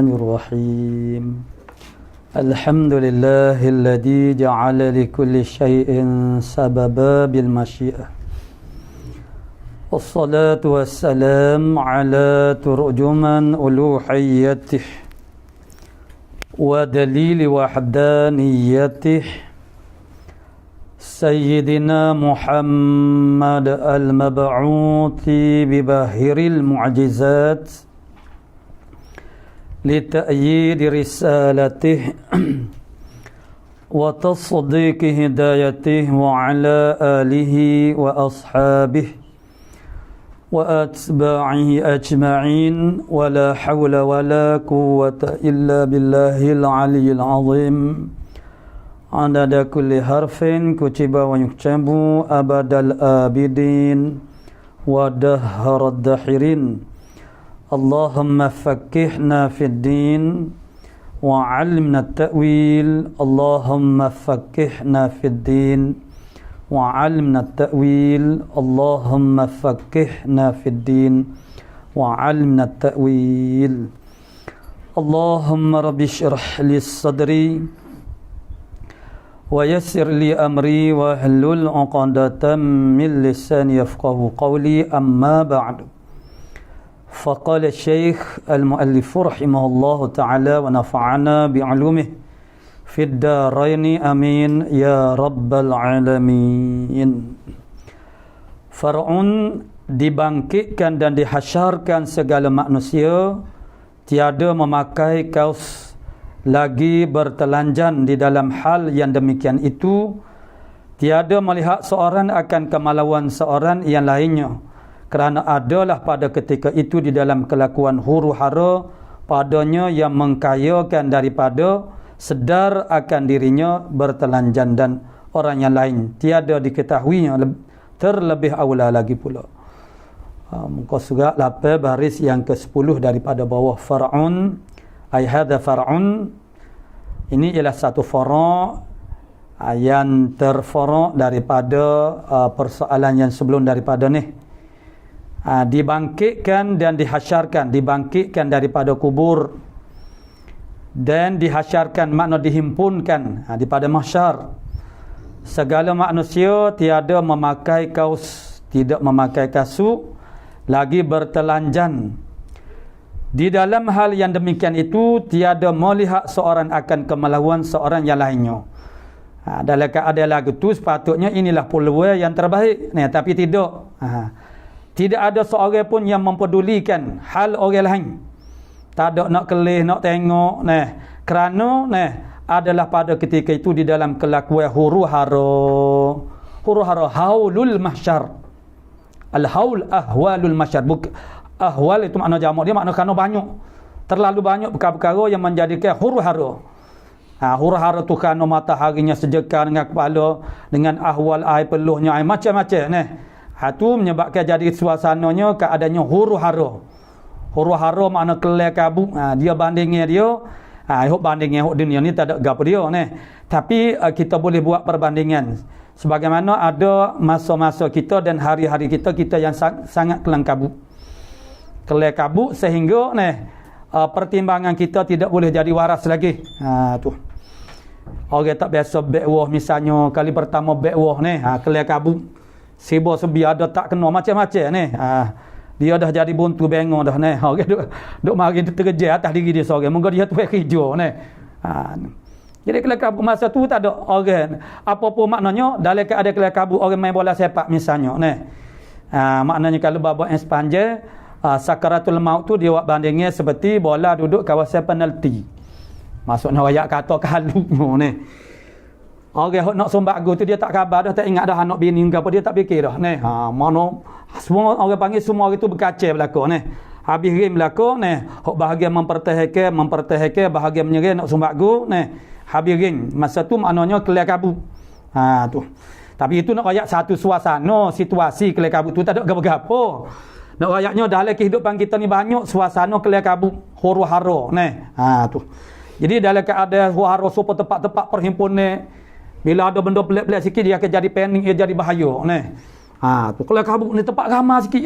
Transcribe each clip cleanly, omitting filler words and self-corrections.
الرحيم الحمد لله الذي جعل لكل شيء سببا بالمشيئة والصلاة والسلام على ترجمان ألوهيته ودليل وحدانيته سيدنا محمد المبعوث بباهر المعجزات لتأييد رسالته وتصديق هدايته وعلى آله وأصحابه وأتباعه أجمعين ولا حول ولا قوة إلا بالله العلي العظيم عدد كل حرف كتب ويكتب أبد الآبدين ودهر الداحرين اللهم فقهنا في الدين وعلمنا التأويل اللهم فقهنا في الدين وعلمنا التأويل اللهم فقهنا في الدين وعلمنا التأويل اللهم رب اشرح لي صدري ويسر لي أمري واحلل عقدة من لساني يفقهوا قولي أما بعد فقال الشيخ المؤلف رحمه الله تعالى ونفعنا بعلومه في الدارين آمين يا رب العالمين. Fir'aun dibangkitkan dan dihasyarkan segala manusia, tiada memakai kaus lagi bertelanjang di dalam hal yang demikian itu, tiada melihat seorang akan kemaluan seorang yang lainnya, kerana adalah pada ketika itu di dalam kelakuan huru-hara padanya yang mengkayakan daripada sedar akan dirinya bertelanjang dan orang yang lain tiada diketahuinya terlebih awal lagi pula. Muka surat 8 baris yang ke-10 daripada bawah. Fir'aun ay hadha Fir'aun, ini ialah satu fara' yang terfara' daripada persoalan yang sebelum daripada ni. Dibangkitkan dan dihasyarkan, dibangkitkan daripada kubur dan dihasyarkan makna dihimpunkan daripada mahsyar. Segala manusia tiada memakai kaus, tidak memakai kasut, lagi bertelanjang. Di dalam hal yang demikian itu tiada melihat seorang akan kemaluan seorang yang lainnya. Dalam keadaan lagu tu sepatutnya inilah peluang yang terbaik, tapi tidak. Tidak ada seorang pun yang mempedulikan hal orang lain. Tak ada nak kelih, nak tengok, kerana adalah pada ketika itu di dalam kelakuan huru-hara haulul mahsyar. Al-haul ahwalul mahsyar. Ahwal itu makna jamak dia, makna kerana banyak, terlalu banyak perkara-perkara yang menjadikan huru-hara. Huru-hara tu kerana mataharinya sejekar dengan kepala, dengan ahwal air peluhnya, air macam-macam itu menyebabkan jadi suasananya keadaannya huru-hara. Huru-hara makna kelai kabut. Dia bandingnya dia, hok bandingnya hok dunia ni tak ada gapo dia Tapi kita boleh buat perbandingan. Sebagaimana ada masa-masa kita dan hari-hari kita yang sangat kelang kabut. Kelai kabut sehingga pertimbangan kita tidak boleh jadi waras lagi. Tu. Orang tak biasa bekwah misalnya kali pertama bekwah kelai kabut. Sibuk sebiar ada tak kena macam-macam dia dah jadi buntu bengong dah orang duk mari terkejar atas diri dia seorang, moga dia tu kerja jadi kelak kabut masa tu tak ada orang apa pun maknanya. Dalam keadaan kelak kabut orang main bola sepak misalnya maknanya kalau babak yang sepanjang sakaratul maut tu dia buat bandingnya seperti bola duduk kawasan penalti, maksudnya ayat kata kalungnya orang nak sombak tu dia tak khabar dah, tak ingat dah anak bini ke apa, dia tak fikir dah mana semua orang panggil semua orang tu berkacau belaka habis rim belaka hok bahagian mempertahankan bahagian menyerah nak sombak habis rim masa tu maknanya kelak kabut tu. Tapi itu nak rakyat satu suasana situasi kelak kabut tu tak ada gapo-gapo. Nak rakyatnya dalam kehidupan kita ni banyak suasana kelak kabut huru-hara tu. Jadi dalam keadaan huru-hara super tempat-tempat perhimpunan, bila ada benda pelik-pelik sikit dia akan jadi panik, dia jadi bahaya tu. Kalau kabut ni tempat ramai sikit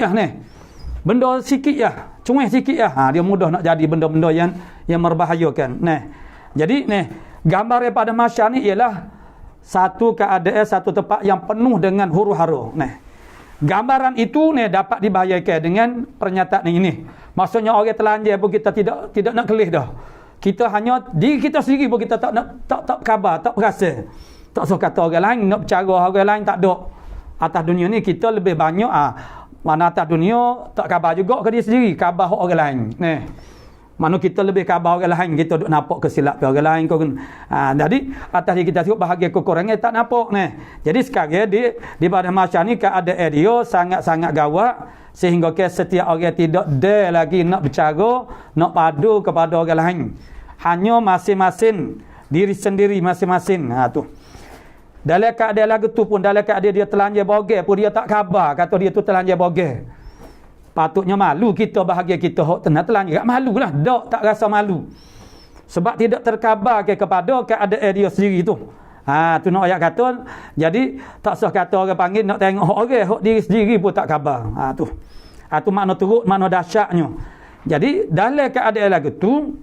benda sikit ya, cuih sikit ya, dia mudah nak jadi benda-benda yang merbahayakan. Jadi gambar daripada masyar ni ialah satu keadaan, satu tempat yang penuh dengan huru-hara. Gambaran itu dapat dibahayakan dengan pernyataan ini. Maksudnya orang telanjang pun kita tidak nak kelih dah. Kita hanya diri kita sendiri pun kita tak khabar, tak berasa. Tak suka kata orang lain, nak bercara orang lain tak ada. Atas dunia ni kita lebih banyak mana atas dunia tak khabar juga ke dia sendiri, khabar orang lain. Mana kita lebih khabar orang lain, kita duk nampak kesilapan orang lain jadi atas diri kita sebut bahagian kekurangan tak nampak. Jadi sekarang di pada masa ni keadaan dia sangat-sangat gawat sehingga setiap orang tidak ada lagi nak bercara, nak padu kepada orang lain. Hanya masing-masing diri sendiri masing-masing. Tu dalam keadaan lagu tu pun, dalam keadaan dia telanjang bogel pun dia tak khabar kata dia tu telanjang bogel. Patutnya malu kita bahagia kita hok telanjang. Malulah, tak rasa malu. Sebab tidak terkhabar kepada keadaan dia sendiri tu. Tu nak ayat kata, jadi tak sah kata orang panggil nak tengok orang hok diri sendiri pun tak khabar. Tu makna teruk, makna dahsyatnya. Jadi dalam keadaan lagu tu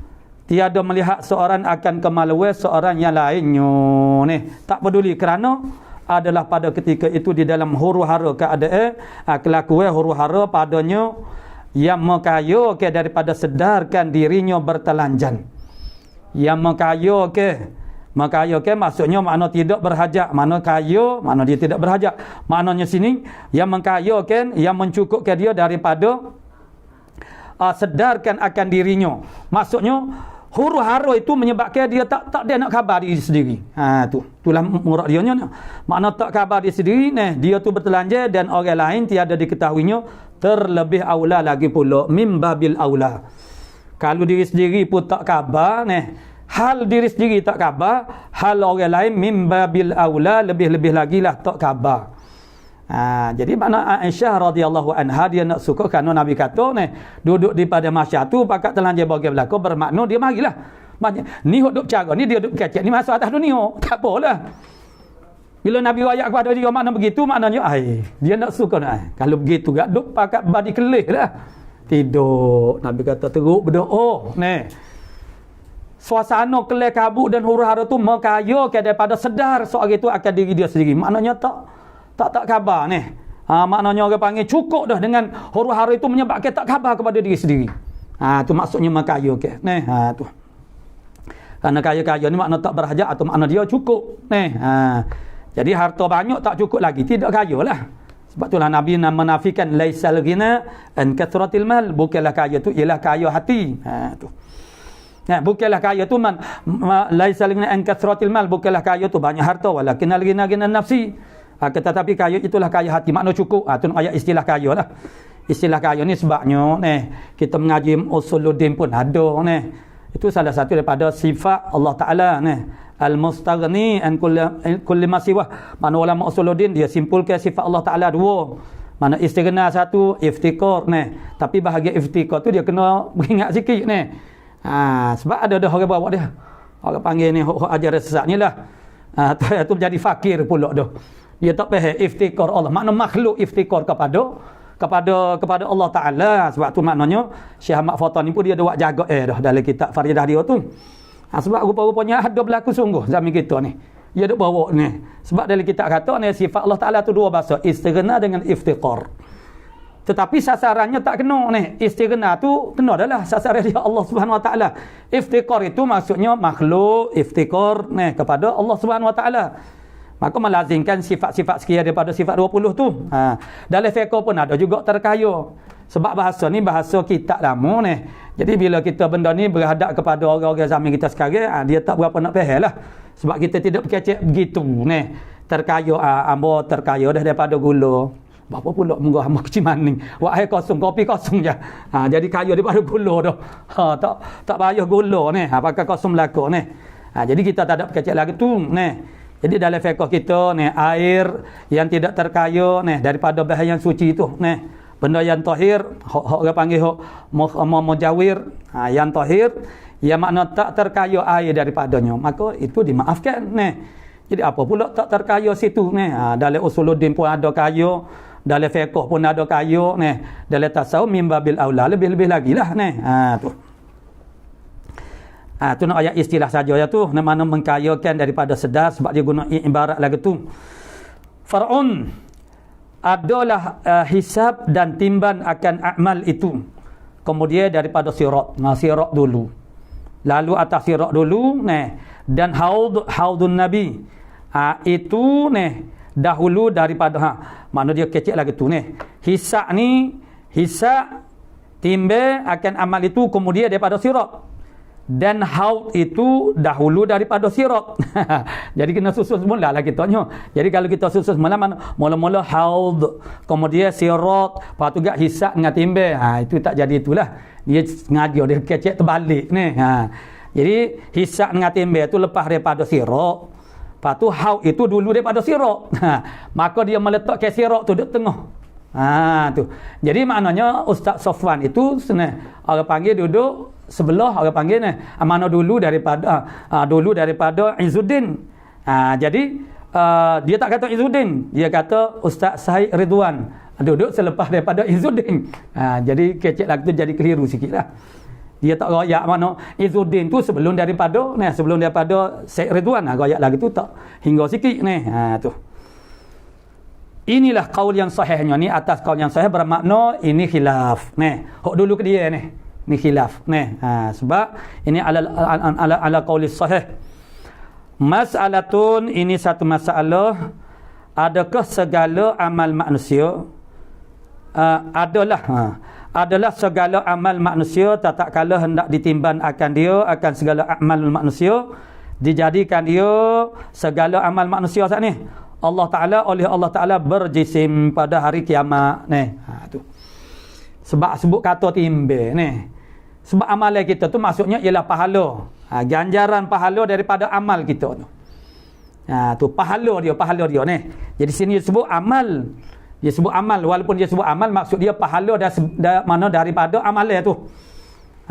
tiada melihat seorang akan kemaluan seorang yang lainnya. Tak peduli kerana adalah pada ketika itu di dalam huru-hara keadaan kelakuan huru-hara padanya yang mengkayo daripada sedarkan dirinya bertelanjang. Yang mengkayo maksudnya makna tidak berhajat, makna kayo, makna dia tidak berhajat. Maknanya sini yang mengkayo yang mencukupkan dia daripada sedarkan akan dirinya. Maksudnya huru-hara itu menyebabkan dia tak dia nak khabar diri sendiri. Itulah murad dia nya. Makna tak khabar diri sendiri dia tu bertelanjang dan orang lain tiada diketahuinya, terlebih aula lagi pula mim babil aula. Kalau diri sendiri pun tak khabar hal diri sendiri tak khabar, hal orang lain mim babil aula, lebih-lebih lagilah tak khabar. Jadi makna Aisyah radhiyallahu anha dia nak suka kerana Nabi kata duduk di pada masyarakat tu pakat telanjang bagi berlaku bermakna dia marilah. Ni duduk cara ni dia duduk kecek ni masuk atas dunia. Tak apalah. Bila Nabi wayak kepada dia makna begitu, maknanya dia nak suka kalau begitu gak duduk pakat badi kelih lah. Tidak. Nabi kata teruk berdoa. Suasana kelih kabut dan huru-hara tu mengkaya daripada sedar soal itu akan diri dia sendiri. Maknanya tak khabar maknanya orang panggil cukup dah dengan huru-hara itu menyebabkan tak khabar kepada diri sendiri. Tu maksudnya mengkaya tu. Karena kaya-kaya ni makna tak berhajat atau makna dia cukup. Jadi harta banyak tak cukup lagi, tidak kaya lah. Sebab itulah Nabi menafikan laisal ghina an kathratil mal, bukanlah kaya tu ialah kaya hati. Tu. Bukanlah kaya tu laisal ghina an kathratil mal, bukanlah kaya tu banyak harta, walakin al-ghina nafsi. Tetapi kaya itulah kaya hati, makna cukup. Tu ayat istilah kaya lah. Istilah kaya ni sebabnya kita mengaji usuluddin pun ada itu salah satu daripada sifat Allah Taala al-mustaghni an kulli ma siwa. Mana ulama usuluddin dia simpulkan sifat Allah Taala dua. Mana istighna satu, iftikar tapi bahagian iftikar tu dia kena beringat sikit sebab ada orang bawa dia. Orang panggil ni ajaran sesat ni lah. Tu jadi fakir pula dah. Dia tak faham iftikar Allah. Makna makhluk iftikar kepada Allah Ta'ala. Sebab tu maknanya Syekh Ahmad Fatani pun dia ada buat jaga dah dalam kitab Faridah dia tu. Sebab rupa-rupanya ada berlaku sungguh zaman kita ni. Dia ada bawa ni. Sebab dalam kitab kata sifat Allah Ta'ala tu dua bahasa. Istighna dengan iftikar. Tetapi sasarannya tak kena Istighna tu kena adalah sasaran dia Allah Subhanahu Wa Ta'ala. Iftikar itu maksudnya makhluk iftikar kepada Allah Subhanahu Wa Ta'ala. Maka melazimkan sifat-sifat sekian daripada sifat 20 tu. Dalam fiqh pun ada juga terkaya. Sebab bahasa ni bahasa kitab lama Jadi bila kita benda ni berhadap kepada orang-orang zaman kita sekarang, dia tak berapa nak faham lah. Sebab kita tidak berkecek begitu terkaya ambo terkaya dah daripada gula. Berapa pula munggah ambo kecil maning. Wahai kosong, kopi kosong je. Jadi kaya daripada gula dah. Tak payah gula pakai kosong belaka jadi kita tak ada berkecek lagi tu Jadi dalam fiqh kita air yang tidak terkaya daripada bahan yang suci itu benda yang tahir orang panggil mujawir yang tahir yang makna tak terkaya air daripadanya, maka itu dimaafkan Jadi apa pula tak terkaya situ dalam usuluddin pun ada kaya dalam fiqh pun ada kayu ni, dalam tasawuf mimbabil aula lebih-lebih lagi lah ni. Tu. Tu nak ayat istilah saja ya tu, mana mengkayakan daripada sedar sebab dia guna ibarat lagu tu. Faraun adalah hisab dan timban akan amal itu. Kemudian daripada sirat. Sirat dulu. Lalu atas sirat dulu dan haudun nabi. Itu dahulu daripada mana dia kecil lagi tu hisab timbe akan amal itu kemudian daripada sirat. Dan haud itu dahulu daripada sirat. Jadi kena susun semula lah kita tanya. Jadi kalau kita susun semula mula-mula haud, kemudian sirat, lepas tu gak hisab dengan timbe. Itu tak jadi itulah. Dia sengaja dia kecek terbalik ni. Jadi hisab dengan timbe tu lepas daripada sirat. Lepas tu haud itu dulu daripada sirat. Maka dia meletak ke sirat tu duduk tengah. Tu. Jadi maknanya Ustaz Sofwan itu orang panggil duduk sebelah, orang panggil mana dulu daripada Izzuddin. Jadi dia tak kata Izzuddin, dia kata Ustaz Syed Ridwan duduk selepas daripada Izzuddin. Jadi kecek lah tu, jadi keliru sikitlah. Dia tak royak mana Izzuddin tu sebelum daripada Syed Ridwan. Royak lagi tu tak hingga sikit ni. Tu. Inilah kaul yang sahihnya ni, atas kaul yang sahih bermakna ini khilaf. Hok dulu ke dia ni. Ni khilaf. Sebab ini ala qauli sahih. Mas'alatun, ini satu masalah. Adakah segala amal manusia adalah segala amal manusia tak kala hendak ditimbang akan dia, akan segala amal manusia dijadikan dia segala amal manusia saat ni. Allah Ta'ala berjisim pada hari kiamat tu. Sebab sebut kata timbe ni. Sebab amalan kita tu maksudnya ialah pahala. Ganjaran pahala daripada amal kita tu. Tu pahala dia ni. Jadi sini dia sebut amal. Dia sebut amal, walaupun dia sebut amal maksud dia pahala mana daripada amalan tu.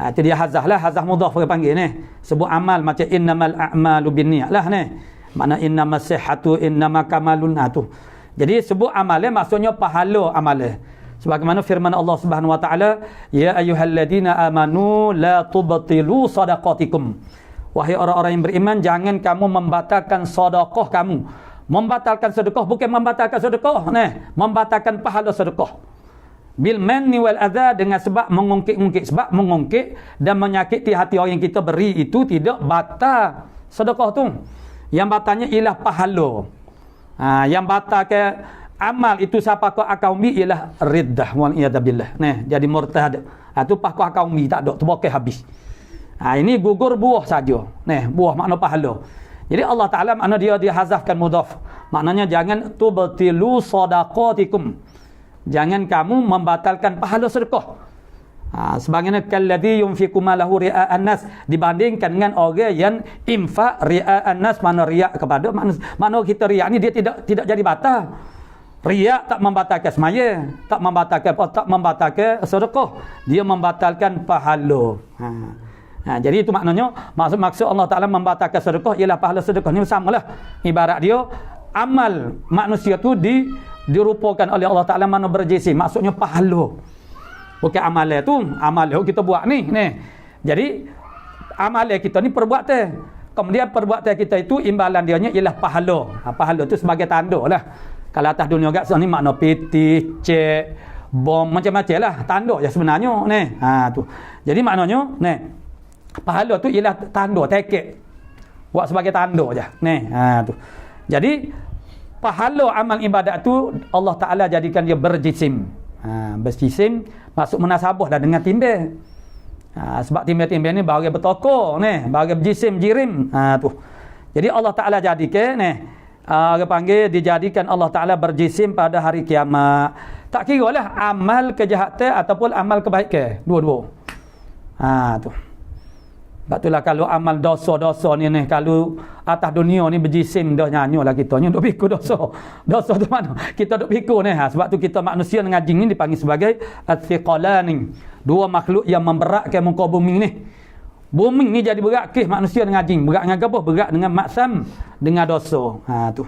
Itu dia hazah lah, hazah mudhaf dia panggil ni. Sebut amal macam innamal a'malu binniyat lah ni. Makna innamas sihhatu innama kamalun tu. Jadi sebut amalan maksudnya pahala amalan. Sebagaimana firman Allah Subhanahu wa taala, ya ayyuhalladzina amanu la tubtilu sadaqatikum. Wahai orang-orang yang beriman, jangan kamu membatalkan sedekah kamu. Membatalkan sedekah bukan membatalkan sedekah, membatalkan pahala sedekah. Bil manni wal adza, dengan sebab mengungkit-ungkit, sebab mengungkit dan menyakiti hati orang yang kita beri itu tidak batal sedekah tu. Yang batalnya ialah pahala. Yang batal ke amal itu siapa kau akaumi ialah riddah wal iyadabillah. Jadi murtad. Tu pakau akaumi tak ada, terbokeh habis. Ini gugur buah saja. Buah makna pahala. Jadi Allah Ta'ala makna dia hazafkan mudhaf. Maknanya jangan tubtilu sadaqatikum. Jangan kamu membatalkan pahala sedekah. Sebagaimana kalladzi yunfiqu malahu ria'an nas, dibandingkan dengan orang yang infak ria'an nas, mana riak kepada manusia. Mana kita riak ni dia tidak jadi batal. Riak tak membatalkan semaya, tak membatalkan sedekah, dia membatalkan pahala. Jadi itu maknanya, maksud Allah Ta'ala membatalkan sedekah ialah pahala sedekah ni samalah. Ibarat dia amal manusia tu dirupakan oleh Allah Ta'ala mana berjisim, maksudnya pahala. Bukan amalan tu, amalan kita buat ni. Jadi amalan kita ni perbuatan. Kemudian perbuatan kita itu imbalan dia ialah pahala. Pahala tu sebagai tanda lah. Kalau atas dunia kat sini makna piti, cek, bom, macam-macam lah. Tanda je sebenarnya tu. Jadi maknanya pahala tu ialah tanda, tiket. Buat sebagai tanda je. Tu. Jadi pahala amal ibadat tu Allah Ta'ala jadikan dia berjisim. Berjisim masuk munasabah dah dengan timbe. Sebab timbe-timbe ni bagi bertokor bagi berjisim jirim tu. Jadi Allah Ta'ala jadikan orang panggil dijadikan Allah Ta'ala berjisim pada hari kiamat. Tak kira lah amal kejahatan ataupun amal kebaikan, dua-dua. Tu. Sebab itulah kalau amal dosa-dosa ni kalau atas dunia ni berjisim dah nyanyolah kita ni duk pikir dosa. Dosa tu mana? Kita duk fikir sebab tu kita manusia dengan jin ni dipanggil sebagai at-thiqalani. Dua makhluk yang memberatkan muka bumi ni. Bumi ni jadi berat ke manusia dengan jin. Berat dengan apa? Berat dengan maksam, dengan dosa. Tu.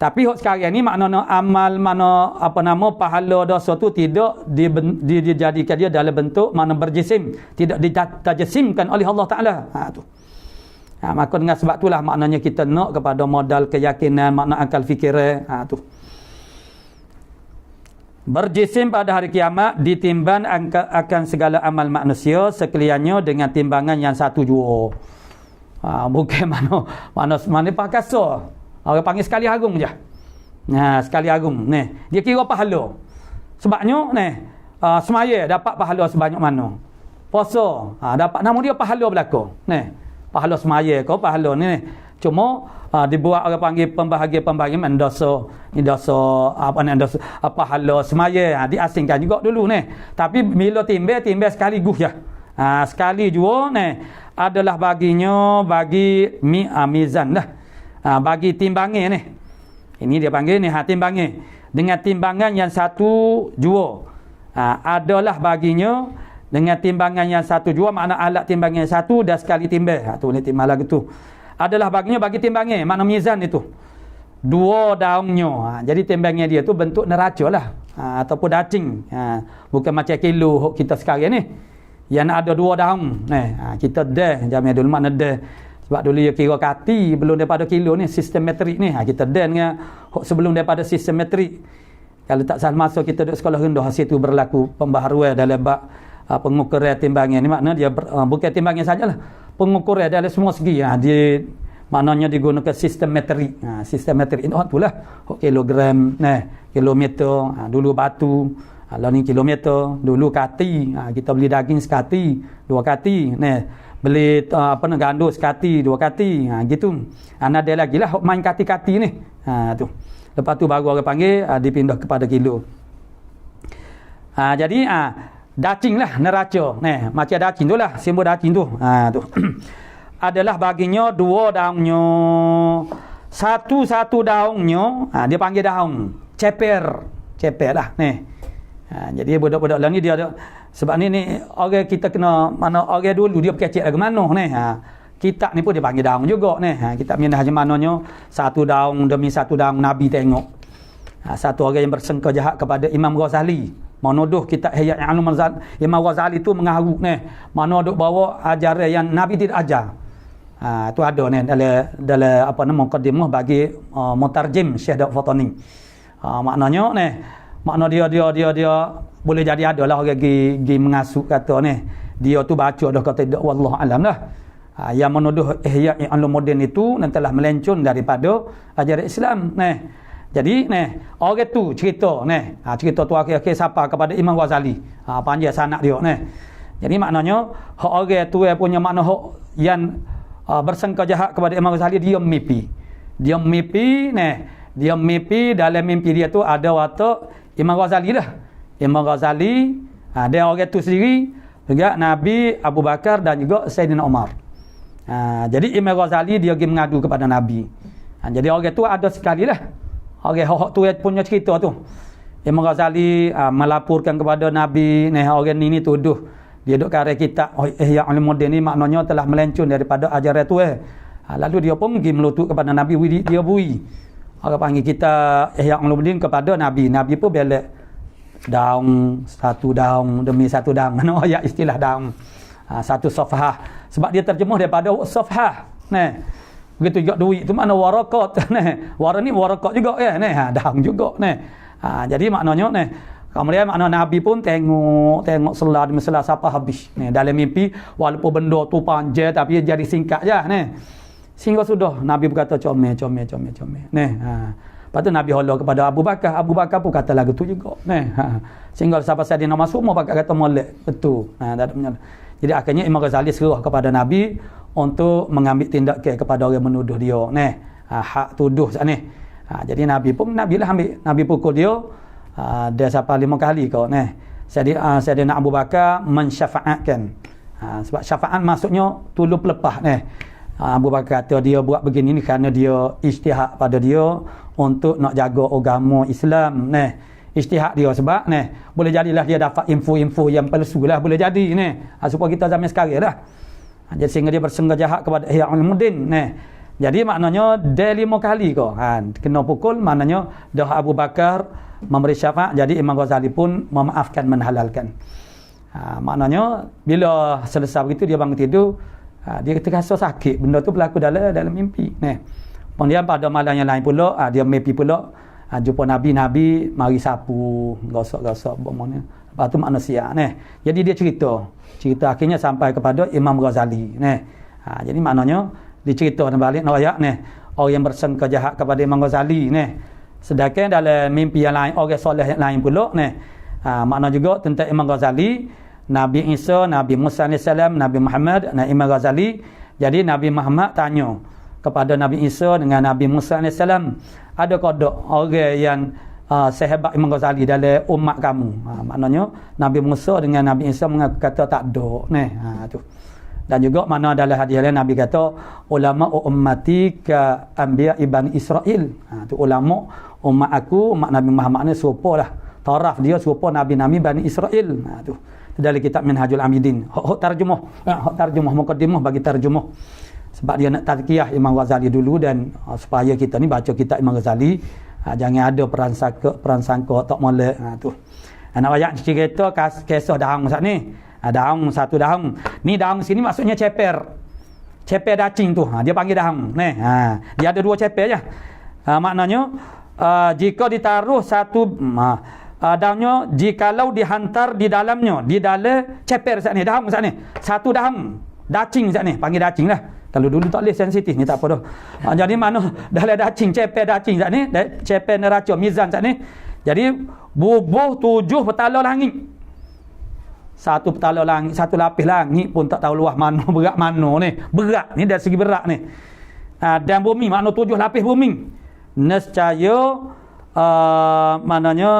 Tapi hok sekarang ni maknanya amal mana apa nama pahala dosa tu tidak dijadikan dia dalam bentuk mana berjisim, tidak ditajasimkan oleh Allah Taala. Tu. Maka dengan sebab itulah maknanya kita nak kepada modal keyakinan, makna akal fikiran. Tu. Berjisim pada hari kiamat ditimbang akan segala amal manusia sekaliannya dengan timbangan yang satu jua. Bukan mana pakasa. Orang panggil sekali agung je. Sekali agung. Dia kira pahala. Sebabnya semaya dapat pahala sebanyak mana. Puasa dapat nama dia pahala belaka. Pahala semaya kau pahala ni. Cuma dibuat orang panggil pembahagian dosa. Ni dosa pahala semaya diasingkan juga dulu Tapi bila timbang sekaligus je. Sekali jua adalah baginya bagi mizan lah. Bagi timbangnya ini dia panggil timbangnya dengan timbangan yang satu jua. Adalah baginya dengan timbangan yang satu jua, makna alat timbangan yang satu dah sekali timbang. Tu ni timbang lagu tu. Adalah baginya bagi timbangnya, makna mizan itu. Dua daunnya. Jadi timbangnya dia tu bentuk neraca lah. Ataupun dacing. Bukan macam kilo kita sekarang ni. Yang ada dua daun. Kita dah jamnya dulu makna dah. Sebab dulu dia kira kati belum daripada kilo ni, sistem metrik ni. Kita dan dengan sebelum daripada sistem metrik. Kalau tak salah masa kita duduk sekolah rendah, hasil tu berlaku pembaharuan dalam bab pengukuran timbangan ni. Maknanya dia bukan timbangan sajalah. Pengukuran dalam semua segi. Dia maknanya digunakan sistem metrik. Sistem metrik ini tu lah. Kilogram, kilometer, dulu batu. Kalau ni kilometer, dulu kati. Kita beli daging sekati, dua kati. Beli gandus sekati, dua kati. Gitu. Ada lagi lah main kati-kati ni. Tu. Lepas tu baru orang panggil dipindah kepada kilo. Jadi dacing lah neraca. Macam dacing tu lah, simbol dacing tu. Tu. Adalah baginya dua daunnya. Satu-satu daunnya dia panggil daun ceper. Ceper lah. Jadi budak-budak lah ni dia ada, sebab ni orang kita kena mana orang dulu dia kecil lagu mana kitab ni pun dia panggil daun juga kitab ni macam mananya satu daun demi satu daun Nabi tengok. Satu orang yang bersengketa jahat kepada Imam Ghazali menuduh kitab Ihya Ulumuddin. Imam Ghazali tu mengaku mana duk bawa ajaran yang Nabi tidak ajar. Tu ada dalam apa nama muqaddimah bagi mutarjim Syekh Daud Fatani. Maknanya makna dia boleh jadi adalah orang pergi mengasuk kata dia tu baca dah kata tidak, wallahu alam lah. Yang menuduh Ihya Ulumuddin itu telah melencong daripada ajaran Islam. Jadi orang tu cerita cerita tu akhir-akhir siapa kepada Imam Ghazali. Panjang sanak dia Jadi maknanya hak orang tu punya makna hak yang bersangka jahat kepada Imam Ghazali, dia mimpi. Dia mimpi dalam mimpi dia tu ada watak Imam Ghazali lah. Imam Ghazali dia orang tu sendiri juga Nabi, Abu Bakar dan juga Sayyidina Umar. Jadi Imam Ghazali dia pergi mengadu kepada Nabi. Jadi orang tu ada sekali lah. Orang tu punya cerita tu. Imam Ghazali melaporkan kepada Nabi, orang ni tuduh dia duk karya kitab Ihya Ulumuddin ni maknanya telah melencong daripada ajaran tu Lalu dia pun pergi melutut kepada Nabi, dia bui. Orang panggil kita Ihya Ulumuddin kepada Nabi. Nabi pun belak daun, satu daun demi satu daun. Mana ayat istilah daun. Satu safhah. Sebab dia terjemuh daripada safhah. Begitu juga duit tu makna warakat. Wara ni warakat juga daun juga. Jadi maknanya kemudian makna Nabi pun tengok selah demi selah siapa habis. Dalam mimpi walaupun benda tu panjang tapi jadi singkat je. Sehingga sudah Nabi berkata comel. Lepas tu Nabi hala kepada Abu Bakar. Abu Bakar pun kata lagu tu juga. Sehingga siapa saja nama semua Bakar kata molek. Betul. Jadi akhirnya Imam Ghazali serah kepada Nabi untuk mengambil tindakan kepada orang menuduh dia. Hak tuduh ni. Jadi Nabi lah ambil. Nabi pukul dia. Dia sampai 5 kali kau. Sayyidina Abu Bakar mensyafaatkan. Sebab syafaat maksudnya tolong pelepah Abu Bakar kata dia buat begini ni kerana dia ijtihad pada dia untuk nak jaga agama Islam. Ijtihad dia sebab boleh jadilah dia dapat info-info yang palsu lah, boleh jadi supaya kita zaman sekarang dah. Jadi sehingga dia bersengajah jahat kepada Ihya Ulumuddin. Jadi maknanya dia 5 kali kau. Kena pukul maknanya dah Abu Bakar memberi syafaat, jadi Imam Ghazali pun memaafkan, menhalalkan. Maknanya bila selesai begitu dia bangun tidur, dia terasa sakit. Benda tu berlaku dalam mimpi. Kemudian pada malam yang lain pula, dia mimpi pula jumpa Nabi mari sapu, gosok-gosok bomongnya. Lepas tu manusia. Jadi dia cerita akhirnya sampai kepada Imam Ghazali. Jadi maknanya dicerita balik ayat orang yang bersangka jahat kepada Imam Ghazali sedangkan dalam mimpi yang lain orang soleh yang lain pula makna juga tentang Imam Ghazali, Nabi Isa, Nabi Musa AS, Nabi Muhammad, Imam Ghazali. Jadi Nabi Muhammad tanya kepada Nabi Isa dengan Nabi Musa AS, ada kodok orang yang sehebat Imam Ghazali dalam umat kamu? Maknanya Nabi Musa dengan Nabi Isa mengaku kata tak ada. Tu. Dan juga mana dalam hadis lain Nabi kata ulama ummati ka anbiya ibani Israel. Tu ulama umat aku, umat Nabi Muhammad ni serupalah. Taraf dia serupa Nabi-Nabi Bani Israel. Tu dari kitab Minhajul Amidin. Hok terjemah mukaddimah bagi terjemah. Sebab dia nak tazkiyah Imam Ghazali dulu dan supaya kita ni baca kitab Imam Ghazali jangan ada peransangka tak molek. Tu. Anak ayat cerita kisah daun sat ni. Daun satu daun. Ni daun sini maksudnya ceper. Ceper dacing tu. Dia panggil daun. Dia ada 2 ceper je. Maknanya jika ditaruh satu daunnya, jikalau dihantar di dalam ceper sat ni, daun sat ni. Satu daun. Dacing sat ni, panggil dacing lah. Kalau dulu tak boleh sensitif ni tak apa dah. Jadi mana dalam dacing, ceper dacing sat ni, ceper neraca mizan sat ni. Jadi bubuh 7 petala langit. Satu petala langit, satu lapis langit pun tak tahu luas mana, berat mana ni. Berat ni dari segi berat ni. Dan bumi, makna 7 lapis bumi. Nescaya maknanya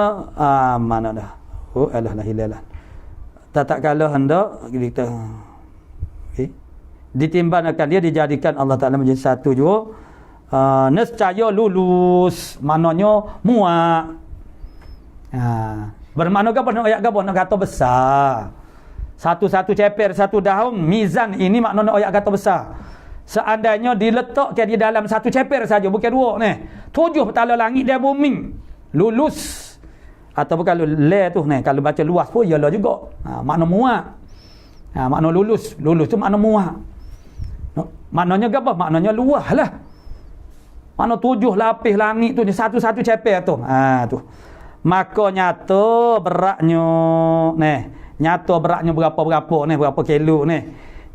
mana dah. Oh alah hilalah. Tak kala hendak kita ditimbangkan dia, dijadikan Allah Taala menjadi satu juga. Nescaya lulus, maknanya muak. Bermakna apa nak ayat apa? Nak kata besar. Satu-satu ceper, satu daun, mizan ini makna nak ayat kata besar. Seandainya diletakkan di dalam satu ceper saja, bukan 2 ni. 7 petala langit dan bumi. Lulus. Atau kalau le tu ni, kalau baca luas pun ialah juga. Makna muak. Makna lulus. Lulus tu makna muak. Maknanya apa? Maknanya luas lah. Makna 7 lapis langit tu, satu-satu ceper tu. Tu. Maka nyata beratnya berapa kilo ni.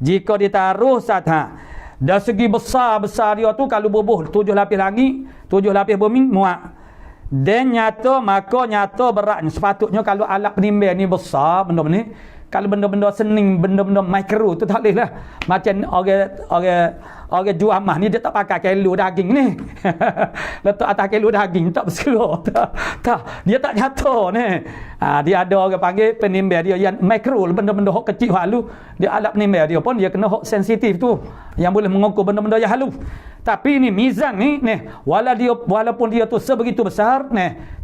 Jika ditaruh dari segi besar dia tu, kalau bubuh 7 lapis langit, 7 lapis bumi muak. Dan maka nyata beratnya. Sepatutnya kalau alat penimbang ni besar benda ni, kalau benda-benda sening, benda-benda mikro tu tak boleh lah. Macam orang jual emas ni dia tak pakai kilo daging ni. Letak atas kilo daging tak berserah. Tak. Dia tak nyata ni. Dia ada orang panggil penimbang dia yang mikro, benda-benda hok kecil halu. Dia alat penimbang dia pun dia kena hok sensitif tu. Yang boleh mengukur benda-benda yang halu. Tapi ni mizan ni walaupun dia tu sebegitu besar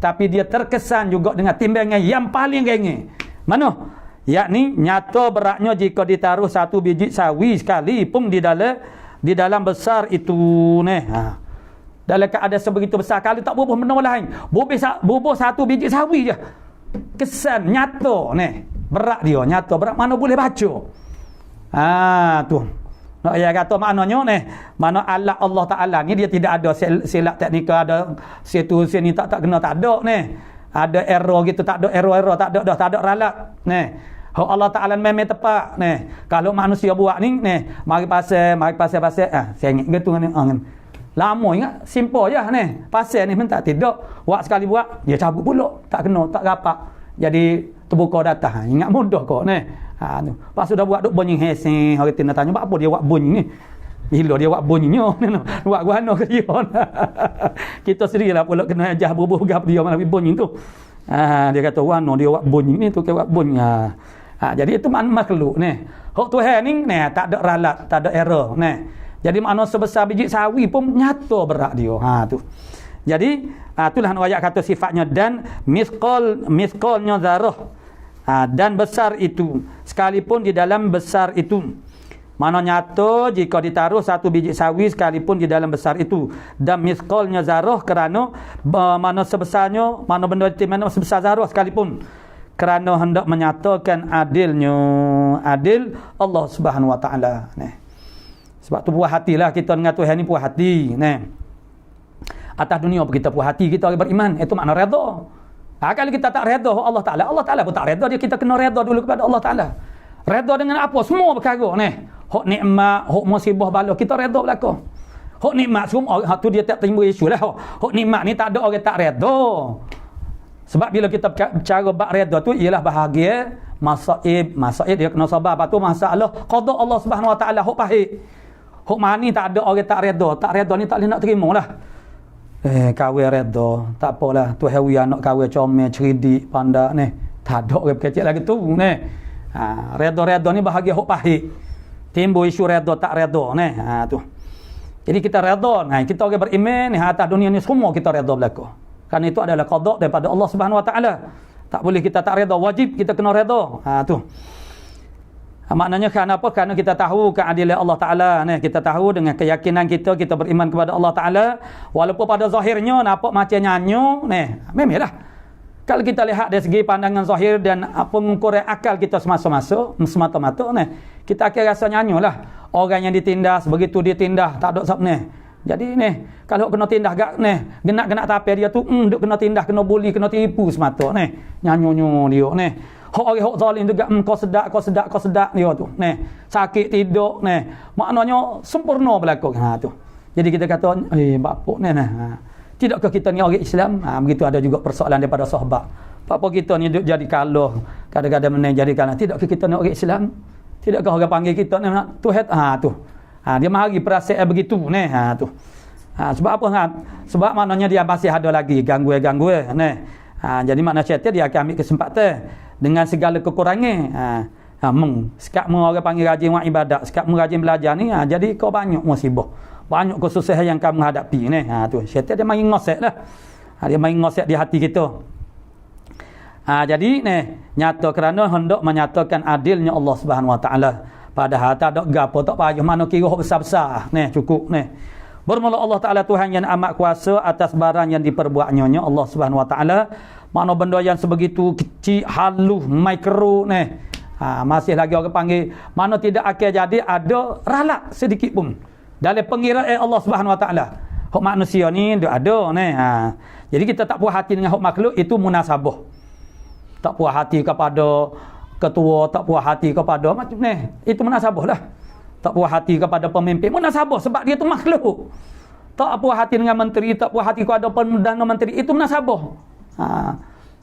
tapi dia terkesan juga dengan timbangan yang paling ringan. Mana? Yakni nyata beratnya jika ditaruh satu biji sawi sekali pun di dalam besar itu dalam keadaan sebegitu besar, kalau tak bubuh benda lain, bubuh satu biji sawi je, kesan nyata berat dia, nyata berat, mana boleh baca. Tu nak ya kata maknanya mana alat Allah Taala ni dia tidak ada silap teknikal, ada situ sini tak kena, tak ada ada error gitu, tak ada error tak ada ralat Allah Ta'ala memang tepat. Kalau manusia buat ni, mari pasal. Saya ingat gitu kan. Lama ingat, simple je pasal ni minta tidak. Buat sekali buat, dia cabut pula. Tak kena, tak rapat. Jadi terbuka data. Ingat mudah kok Pas sudah buat duk bunyi hesing, orang tina tanya apa dia buat bunyi ni. Bila dia buat bunyinya, buat guna ke dia. Kita sendirilah pula kena ajar berbuh gap dia malah bunyi tu. Dia kata wano dia buat bunyi ni tu ke buat bunyi. Jadi itu makna makhluk hok Tuhan ni tak ada ralat, tak ada error jadi makna sebesar biji sawi pun nyata berat dia tu. Jadi itulah ayat kata sifatnya dan misqalnya zarah dan besar itu sekalipun di dalam besar itu Mana nyata jika ditaruh satu biji sawi sekalipun di dalam besar itu dan misqalnya zarah kerana mana sebesarnya mana benda di mana sebesar zarah sekalipun kerana hendak menyatakan adil Allah Subhanahu wa taala. Sebab tu puas hatilah kita dengan Tuhan ni, puas hati. Atas dunia pun kita puas hati, kita orang beriman, itu makna redha. Kalau kita tak redha Allah Taala pun tak redha dia, kita kena redha dulu kepada Allah Taala. Redha dengan apa? Semua perkara hak nikmat, hak musibah bala kita redha belaka. Hak nikmat semua hak tu dia tak timbul isu lah. Hak nikmat ni tak ada orang tak redha. Sebab bila kita bercara bab redha tu ialah bahagia masaib dia kena sabar. Lepas tu masalah qada Allah Subhanahu wa taala hak pahit. Hak mani tak ada orang tak redha ni tak boleh nak terima lah. Kahwin redha tak apalah, tu hawi anak kahwin comel cerdik pandai ni. Tak ada orang kecil lagi tu ni. Redha ni bahagia hak pahit. Timbul isu redha tak redha tu. Jadi kita redha, kita orang beriman ni atas dunia ni semua kita redha belaka. Kerana itu adalah qada daripada Allah Subhanahu wa taala. Tak boleh kita tak redha, wajib kita kena redha. Tu. Maknanya kerana apa? Kerana kita tahu keadilan Allah Taala kita tahu dengan keyakinan kita beriman kepada Allah Taala, walaupun pada zahirnya nampak macam nyanyo memanglah. Kalau kita lihat dari segi pandangan zahir dan pengukuran akal kita semata-mata kita akan rasa nyanyo lah. Orang yang ditindas, begitu dia tindas, tak ada sab Jadi kalau kena tindas gak genak-genak tapi dia tu duk kena tindas, kena bully, kena tipu semata nyanyo dia orang zalim juga kau sedap dia tu sakit tidur maknanya sempurna berlaku tu. Jadi kita kata bapak tidakkah kita ni orang Islam? Begitu ada juga persoalan daripada sahabat. Apa kita ni duk jadi kalah, kadang-kadang jadi kalah. Tidakkah kita ni orang Islam? Tidakkah orang panggil kita ni Tuhan? Tu. Dia mari perasaan begitu tu. Sebab apa? Sebab maknanya dia masih ada lagi gangguan. Jadi makna syaitan dia akan ambil kesempatan dengan segala kekurangan. Sekat orang panggil rajin buat ibadat, sekat rajin belajar ni, jadi kau banyak musibah, banyak kesusahan yang kamu hadapi tu. Syaitan dia main ngosek lah. Dia main ngosek di hati kita. Jadi nyata kerana hendak menyatakan adilnya Allah Subhanahu wa taala. Padahal tak ada gapo, tak payah mana kira hak besar-besar cukup Bermula Allah Taala Tuhan yang amat kuasa atas barang yang diperbuatnya Allah Subhanahu wa taala. Mana benda yang sebegitu kecil, halus, mikro masih lagi orang panggil, mana tidak akan jadi ada ralak sedikit pun dalam pengiraan Allah Subhanahu wa taala. Hak manusia ni dia ada Jadi kita tak puas hati dengan hak makhluk, itu munasabah. Tak puas hati kepada ketua, tak puas hati kepada macam itu munasabah lah. Tak puas hati kepada pemimpin, munasabah sebab dia tu makhluk. Tak puas hati dengan menteri, tak puas hati kepada Perdana Menteri, itu munasabah.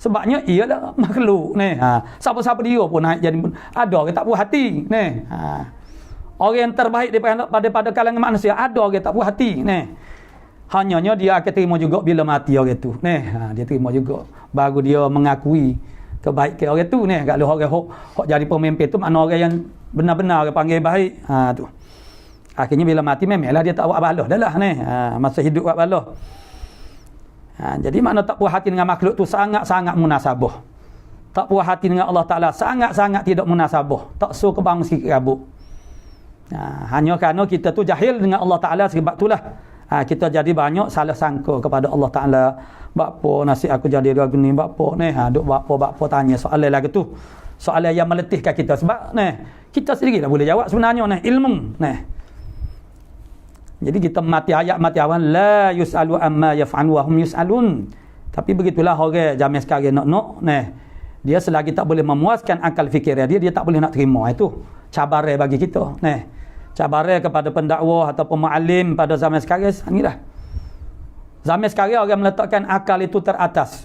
Sebabnya ialah makhluk siapa-siapa dia pun jadi ada orang tak puas hati orang yang terbaik daripada kalangan manusia, ada orang tak puas hati hanyanya dia akan terima juga bila mati orang tu dia terima juga baru dia mengakui kebaikan orang tu kalau orang hok jadi pemimpin tu makna orang yang benar-benar orang panggil baik tu. Akhirnya bila mati memanglah dia tak buat balah dah lah masa hidup buat balah. Jadi makna tak puas hati dengan makhluk tu sangat-sangat munasabah. Tak puas hati dengan Allah Ta'ala sangat-sangat tidak munasabah. Tak suka bang sikit rabuk. Hanya kerana kita tu jahil dengan Allah Ta'ala, sebab itulah kita jadi banyak salah sangka kepada Allah Ta'ala. Bapa nasib aku jadi lagu ni, bapa duk bapa tanya soalan lagi tu. Soalan yang meletihkan kita, sebab kita sendiri dah boleh jawab sebenarnya ilmu Jadi kita mati ayat mati awan la yusalu amma yaf'alu wa hum yusalun. Tapi begitulah orang zaman sekarang nak dia selagi tak boleh memuaskan akal fikiran dia tak boleh nak terima. Itu cabaran bagi kita. Cabaran kepada pendakwah atau pemalim pada zaman sekarang inilah. Zaman sekarang orang meletakkan akal itu teratas.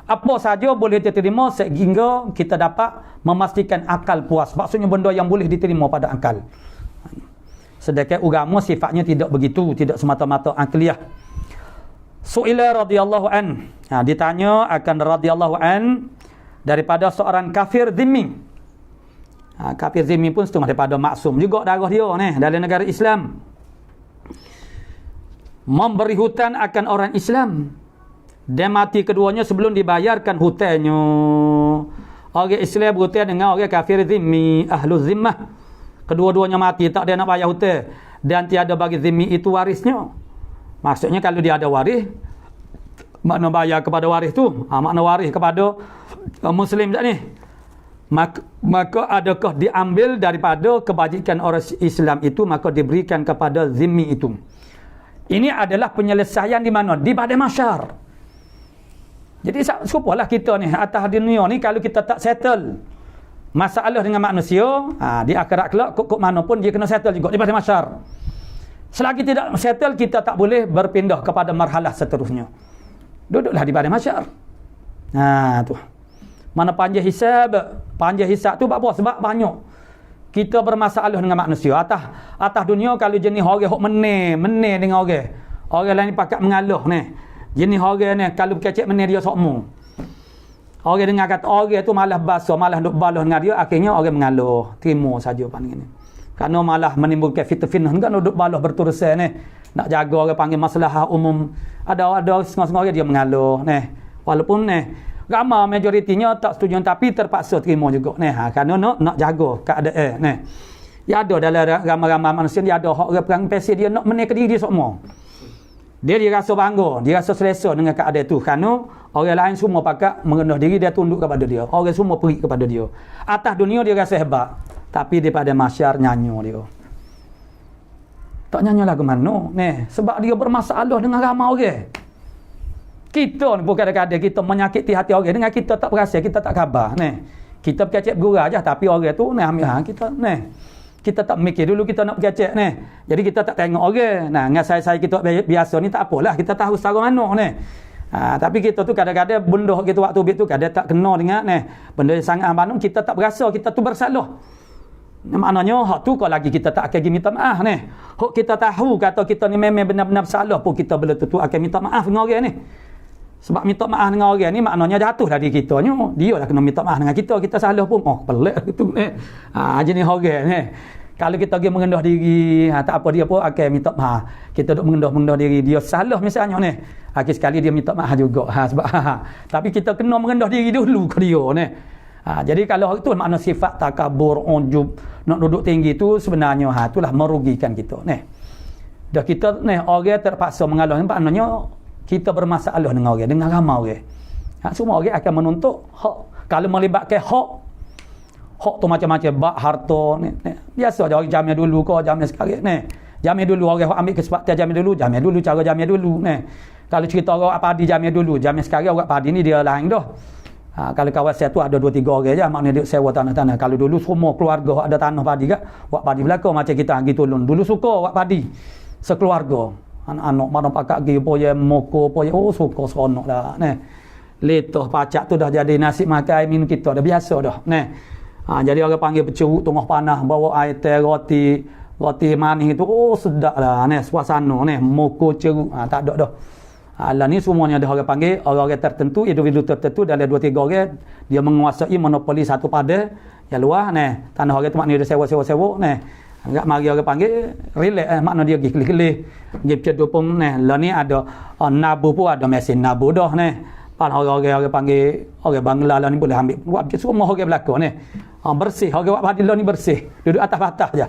Apa saja boleh diterima sehingga kita dapat memastikan akal puas. Maksudnya benda yang boleh diterima pada akal. Sedangkan agama sifatnya tidak begitu, tidak semata-mata akliyah. Su'ila radhiyallahu an. Ditanya akan radhiyallahu an daripada seorang kafir zimmi. Kafir zimmi pun setengah daripada maksum juga darah dia dalam negara Islam. Memberi hutang akan orang Islam dan mati keduanya sebelum dibayarkan hutangnya. Orang Islam berhutang dengan orang kafir zimmi, ahlu zimmah. kedua-duanya mati, tak ada nak bayar hutang dan tiada bagi zimmi itu warisnya. Maksudnya kalau dia ada waris, makna bayar kepada waris tu, makna waris kepada muslim tak ni. Maka adakah diambil daripada kebajikan orang Islam itu, maka diberikan kepada zimmi itu. Ini adalah penyelesaian di mana? Di padang mahsyar. Jadi serupalah kita ni atas dunia ni, kalau kita tak settle masalah dengan manusia, di akhirat kelak kok mana pun dia kena settle juga di padang mahsyar. Selagi tidak settle, kita tak boleh berpindah kepada marhalah seterusnya. Duduklah di padang mahsyar. Tu. Mana panjang hisab tu apa? Sebab banyak kita bermasalah dengan manusia. Atas dunia kalau jenis orang hok meneh dengan orang lain pakat mengalah ni. Jenis orang ni kalau kecek meneh dia sokmo. Orang dengar kata orang tu malah basuh, malah duk balah dengan dia, akhirnya orang mengalah, terima saja panggil ni. Kerana malah menimbulkan fitnah kan, duk balah berterusan ni. Nak jaga orang panggil masalah umum. Ada setengah-setengah orang dia mengalah ni. Walaupun ni ramai majoritinya tak setuju tapi terpaksa terima juga ni. Kerana nak jaga keadaan ni. Dia ada dalam ramai-ramai manusia, dia ada hak orang perang pesi, dia nak meneh ke diri dia semua. Dia rasa bangga, dia rasa selesa dengan keadaan tu. Kerana orang lain semua pakat merendah diri, dia tunduk kepada dia. Orang semua pergi kepada dia. Atas dunia dia rasa hebat, tapi daripada masyar nyanyo dia. Tak nyanyo lagu mana? Sebab dia bermasalah dengan ramai orang. Kita ni pun kadang-kadang kita menyakiti hati orang dengan kita tak berasa, kita tak khabar. Kita berkecek bergurau je, tapi orang tu ambil kita kita tak mikir dulu kita nak berkecek ni. Jadi kita tak tengok orang. Dengan saya kita biasa ni tak apalah, kita tahu secara mana tapi kita tu kadang-kadang benda kita waktu tu kadang tak kena dengan benda yang sangat ambanung, kita tak berasa kita tu bersalah. Maknanya hak tu kalau lagi kita tak akan minta maaf hak kita tahu kata kita ni memang benar-benar bersalah pun kita belum tentu akan minta maaf dengan orang ni. Sebab minta maaf dengan orang ni maknanya jatuh dari kita ni. Dia lah kena minta maaf dengan kita salah pun. Pelik gitu jenis orang ni. Kalau kita pergi merendah diri, tak apa dia pun akan minta maaf. Kita duk merendah diri, dia salah misalnya ni. Akhir sekali dia minta maaf juga. Sebab tapi kita kena merendah diri dulu ke dia ni. Jadi kalau itu makna sifat takabur, ujub, nak duduk tinggi tu sebenarnya itulah merugikan kita ni. Dah kita ni orang terpaksa mengalah, maknanya kita bermasalah dengan orang, dengan ramai orang. Semua orang akan menuntut hak. Kalau melibatkan hak tu macam-macam, bak harta ni. Biasa je orang jamia dulu ke jamia sekarang ni. Jamia dulu orang ambil kesempatan jamia dulu cara jamia dulu ni. Kalau cerita orang padi jamia dulu, jamia sekarang orang padi ni dia lain dah. Kalau kawasan tu ada 2-3 orang je, maknanya dia sewa tanah-tanah. Kalau dulu semua keluarga ada tanah padi kan, buat padi belakang macam kita pergi tolong. Dulu suka buat padi sekeluarga. Anak-anak mana pakak pergi poye moko poye suka seronok dah ni. Letah pacak tu dah jadi nasi makan minum kita dah biasa dah ni. Jadi orang panggil pecuruk tengah panah, bawa air teh roti manis tu sedap lah ni suasana ni, moko ceruk tak ada dah. Lah ni semuanya ada orang panggil orang-orang tertentu, individu tertentu dalam 2-3 orang dia menguasai monopoli satu pada yang luar ni. Tanah orang tu maknanya dia sewa ni. Enggak mari orang panggil relax makna dia pergi kelih-kelih pergi berceduk pun lah ni ada nabu pun ada mesin nabu dah ni. Pan orang panggil orang Bangla lah ni boleh ambil buat semua orang belakang ni. Bersih orang buat padil ni bersih, duduk atas batas je.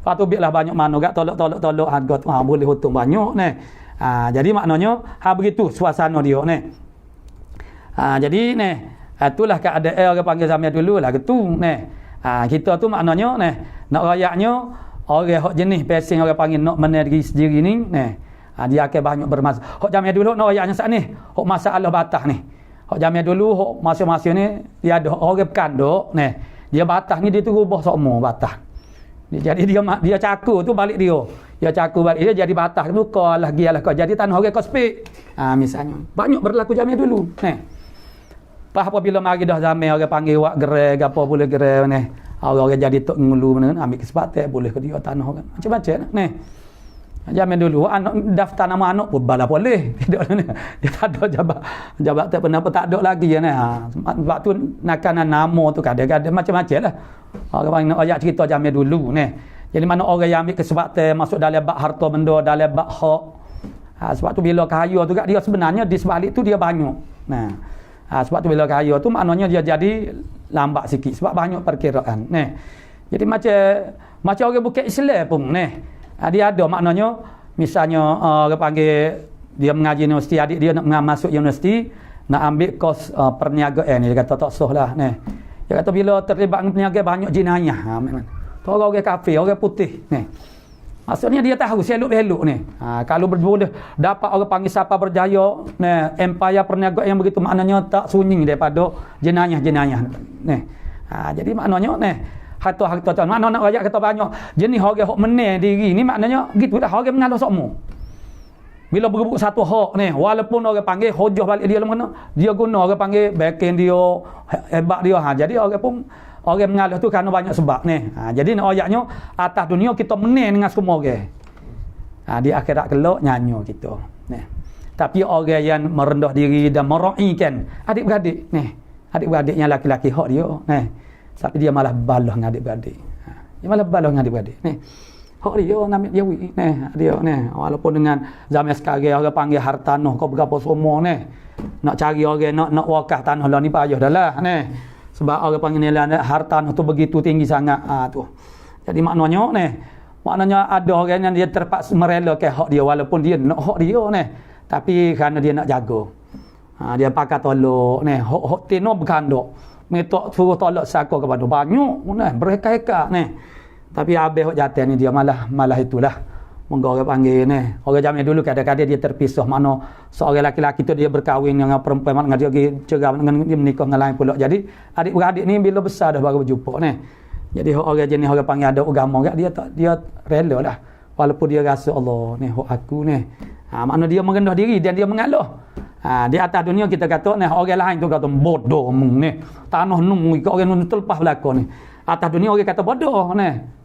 Patu biarlah banyak mana gak tolok harga tu boleh untung banyak ni. Jadi maknanya begitu suasana dia ni. Jadi ni itulah keadaan orang panggil zaman dulu lah gitu ni. Kita tu maknanya nak rayaknya orang hok jenis pesing orang panggil nak meneri sendiri ni dia akan banyak bermasalah. Hok zaman dulu nak rayaknya saat ni hok masalah batas ni. Hok zaman dulu hok masa-masa ni dia ada orang kandok dia batas ni dia tu rubah semua batas. Jadi dia cakur tu balik dia. Dia cakur balik dia jadi batas tu kalah gialah kau jadi tanah orang kau spik. Misalnya banyak berlaku zaman dulu apabila mari dah zaman orang panggil wak gerai gapo boleh gerai ni. Orang jadi tok ngulu mana ambil kesempatan boleh ke dia tanah kan. Macam-macam ni. Zaman dulu anak daftar nama anak pun bala boleh. Dia tak ada jabat tak pernah tak ada lagi ni. Sebab tu nakanan nama tu kadang-kadang macam-macam lah. Orang panggil nak ayat cerita zaman dulu ni. Jadi mana orang yang ambil kesempatan masuk dalam bab harta benda, dalam bab hak. Sebab tu bila kaya tu dia sebenarnya di sebalik tu dia banyak. Sebab tu bila kaya tu maknanya dia jadi lambat sikit sebab banyak perkiraan. Jadi macam orang bukan Islam pun dia ada maknanya misalnya orang panggil dia mengaji universiti, adik dia nak masuk universiti, nak ambil kos perniagaan ni, dia kata tak sah lah dia kata bila terlibat dengan perniagaan banyak jenayah tu orang kafir, orang putih maksudnya dia tahu selok-belok kalau boleh dapat orang panggil siapa berjaya empire perniagaan yang begitu, maknanya tak sunyi daripada jenayah-jenayah jadi maknanya harta-harta tu maknanya nak rakyat kata banyak jenis orang hok menang diri ni, maknanya gitulah orang mengalah sokmo bila berebut satu hak walaupun orang panggil hujah balik dia mana dia guna orang panggil backing dia hebat dia jadi orang pun orang mengalah tu kerana banyak sebab jadi nak ayatnya atas dunia kita menang dengan semua orang di akhirat kelak nyanyo kita tapi orang yang merendah diri dan meraikan adik-beradik adik-beradiknya laki-laki hak dia tapi dia malah balah dengan adik-beradik. Dia malah balah dengan adik-beradik. Hak dia namik jawi dia walaupun dengan zaman sekarang orang panggil hartanah kau berapa semua nak cari orang nak wakaf tanah lah ni payah dah lah sebab orang panggil nilai hartanah tu begitu tinggi sangat tu. Jadi maknanya ada orang yang dia terpaksa merelakan hak dia walaupun dia nak hak dia tapi kerana dia nak jaga. Dia pakai tolak hak tino berkandok. Metok suruh tolak saka kepada banyak berheka-heka tapi habis hak jatuh ni dia malah itulah monggo orang panggil orang zaman dulu kadang-kadang dia terpisah mana seorang laki-laki tu dia berkahwin dengan perempuan dengan dia cerai dengan dia menikah dengan lain pula, jadi adik-beradik ni bila besar dah baru berjumpa jadi orang jenis orang panggil ada agama dia rela lah walaupun dia rasa Allah hak aku makna dia merendah diri dan dia mengalah. Di atas dunia kita kata orang lain tu kata bodoh tanah nung orang nun terlepas belakang atas dunia orang kata bodoh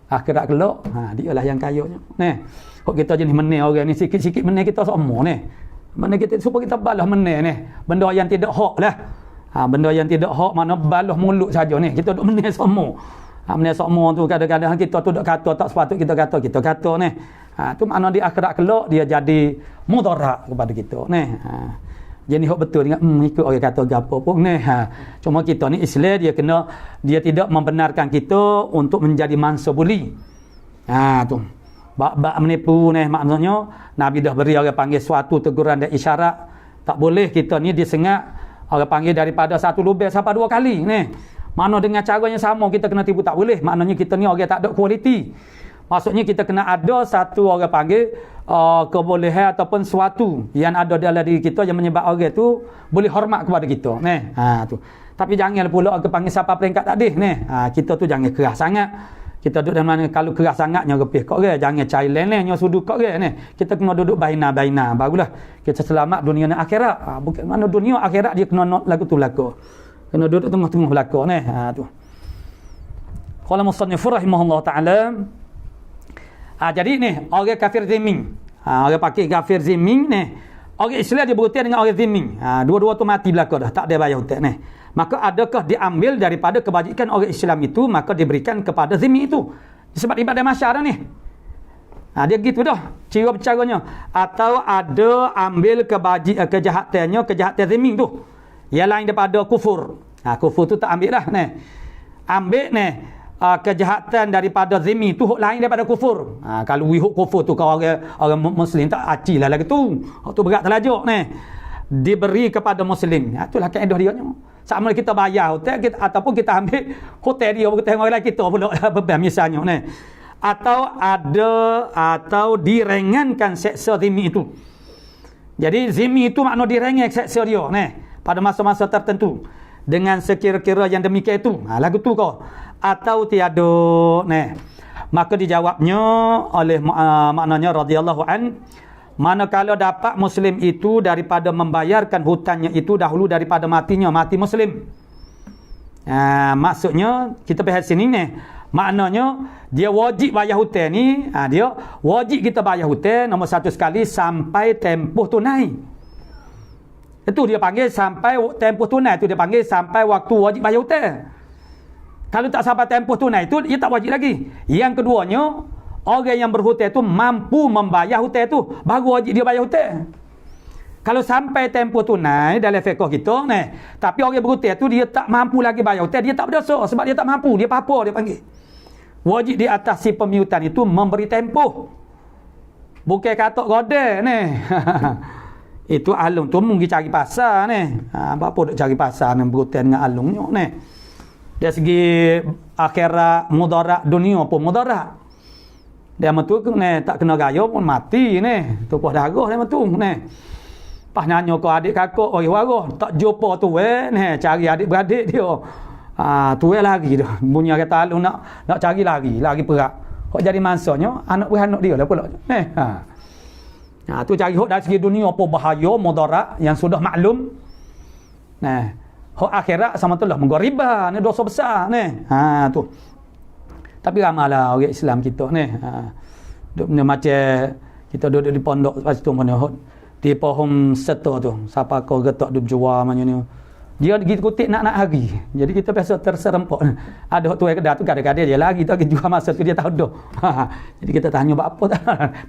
akhirat kelak dia lah yang kayanya kok kita jenis meneh orang ni sikit-sikit meneh kita semua mana kita supaya kita balas meneh benda yang tidak hak lah benda yang tidak hak mana balas mulut saja kita duk meneh semua meneh semua tu kadang-kadang kita tu duk kata tak sepatut kita kata tu makna di akhirat kelak dia jadi mudarat kepada kita jadi hak betul dengan ikut orang kata gapo pun cuma kita ni Islam dia tidak membenarkan kita untuk menjadi mangsa buli tu bab menipu maknanya Nabi dah beri orang panggil suatu teguran dan isyarat tak boleh kita ni disengat orang panggil daripada satu lubang sampai 2 kali mana dengan cara yang sama kita kena tipu tak boleh, maknanya kita ni orang tak ada kualiti. Maksudnya kita kena ada satu orang panggil kebolehan ataupun sesuatu yang ada dalam diri kita yang menyebabkan orang tu boleh hormat kepada kita tu. Tapi jangan pula orang panggil siapa peringkat tak ada kita tu jangan keras sangat. Kita duduk dalam mana kalau keras sangatnya repih kat orang, jangan cari lelehnya sudut kat orang kita kena duduk baina-baina barulah kita selamat dunia dan akhirat. Bukan mana dunia akhirat dia kena lagu tu laku. Kena duduk tengah-tengah laku tu. Qala musannif rahimahullah taala jadi orang kafir zimmi. Orang pakai kafir zimmi orang Islam dia berhutang dengan orang zimmi. Dua-dua tu mati belaka dah, tak ada bayar hutang Maka adakah diambil daripada kebajikan orang Islam itu maka diberikan kepada zimmi itu? Sebab ibadah masyarakat dia gitu dah cara bercaranya. Atau ada ambil kejahatannya, kejahatan zimmi tu yang lain daripada kufur. Kufur tu tak ambil dah ambil kejahatan daripada zimmi tu hak lain daripada kufur. Kalau wihuk kufur tu kalau orang muslim tak acilah lagi tu. Hak tu berat terlajuk diberi kepada muslim. Itulah kaedah dia nya. Sama kita bayar hotel kita ataupun kita ambil hotel dia berhutang orang lain kita pula beban misalnya atau direngankan seksa zimmi itu. Jadi zimmi itu makna direngan seksa dia pada masa-masa tertentu dengan sekira-kira yang demikian itu. Lagu tu kau atau tiada maka dijawabnya oleh maknanya radhiyallahu an manakala dapat muslim itu daripada membayarkan hutangnya itu dahulu daripada mati muslim. Maksudnya kita bahas sini maknanya dia wajib bayar hutang ni dia wajib kita bayar hutang nombor satu sekali sampai tempoh tunai. Itu dia panggil sampai tempoh tunai, itu dia panggil sampai waktu wajib bayar hutang. Kalau tak sampai tempoh tunai itu dia tak wajib lagi. Yang keduanya, orang yang berhutang itu mampu membayar hutang itu, baru wajib dia bayar hutang. Kalau sampai tempoh tunai dalam fiqh kita tapi orang yang berhutang itu dia tak mampu lagi bayar hutang, dia tak berdosa sebab dia tak mampu, dia apa dia panggil. Wajib di atas si pemiutan itu memberi tempoh. Bukan katok gode ni. Itu alung tu mungkin cari pasar ni. Apa duk cari pasar ni berhutang dengan alungnya ni. Dari segi akhirat mudarat, dunia pun mudarat. Dia metu ni tak kena gaya pun mati ni. Tu pun darah dia metu ni. Pas nanya kau adik kakak oi warah tak jumpa tu ni cari adik beradik dia. Tu lagi tu. Bunyi kata alung nak cari lagi perak. Hok jadi mansanya anak beranak dia lah pula. Tu cari hok dari segi dunia apa bahaya mudarat yang sudah maklum. Nah, hok akhirat sama tu lah menggoriba ni dosa besar ni. Tu. Tapi ramailah orang Islam kita ni. Duk macam kita duduk di pondok lepas tu mana hok di pohon serta tu. Siapa kau getak duk jual macam ni. Dia gitu kutik nak hari. Jadi kita biasa terserempok. Ada hok tuai kedai tu kadang-kadang dia lagi tak jual masa tu dia tahu dah. Jadi kita tanya buat apa tak.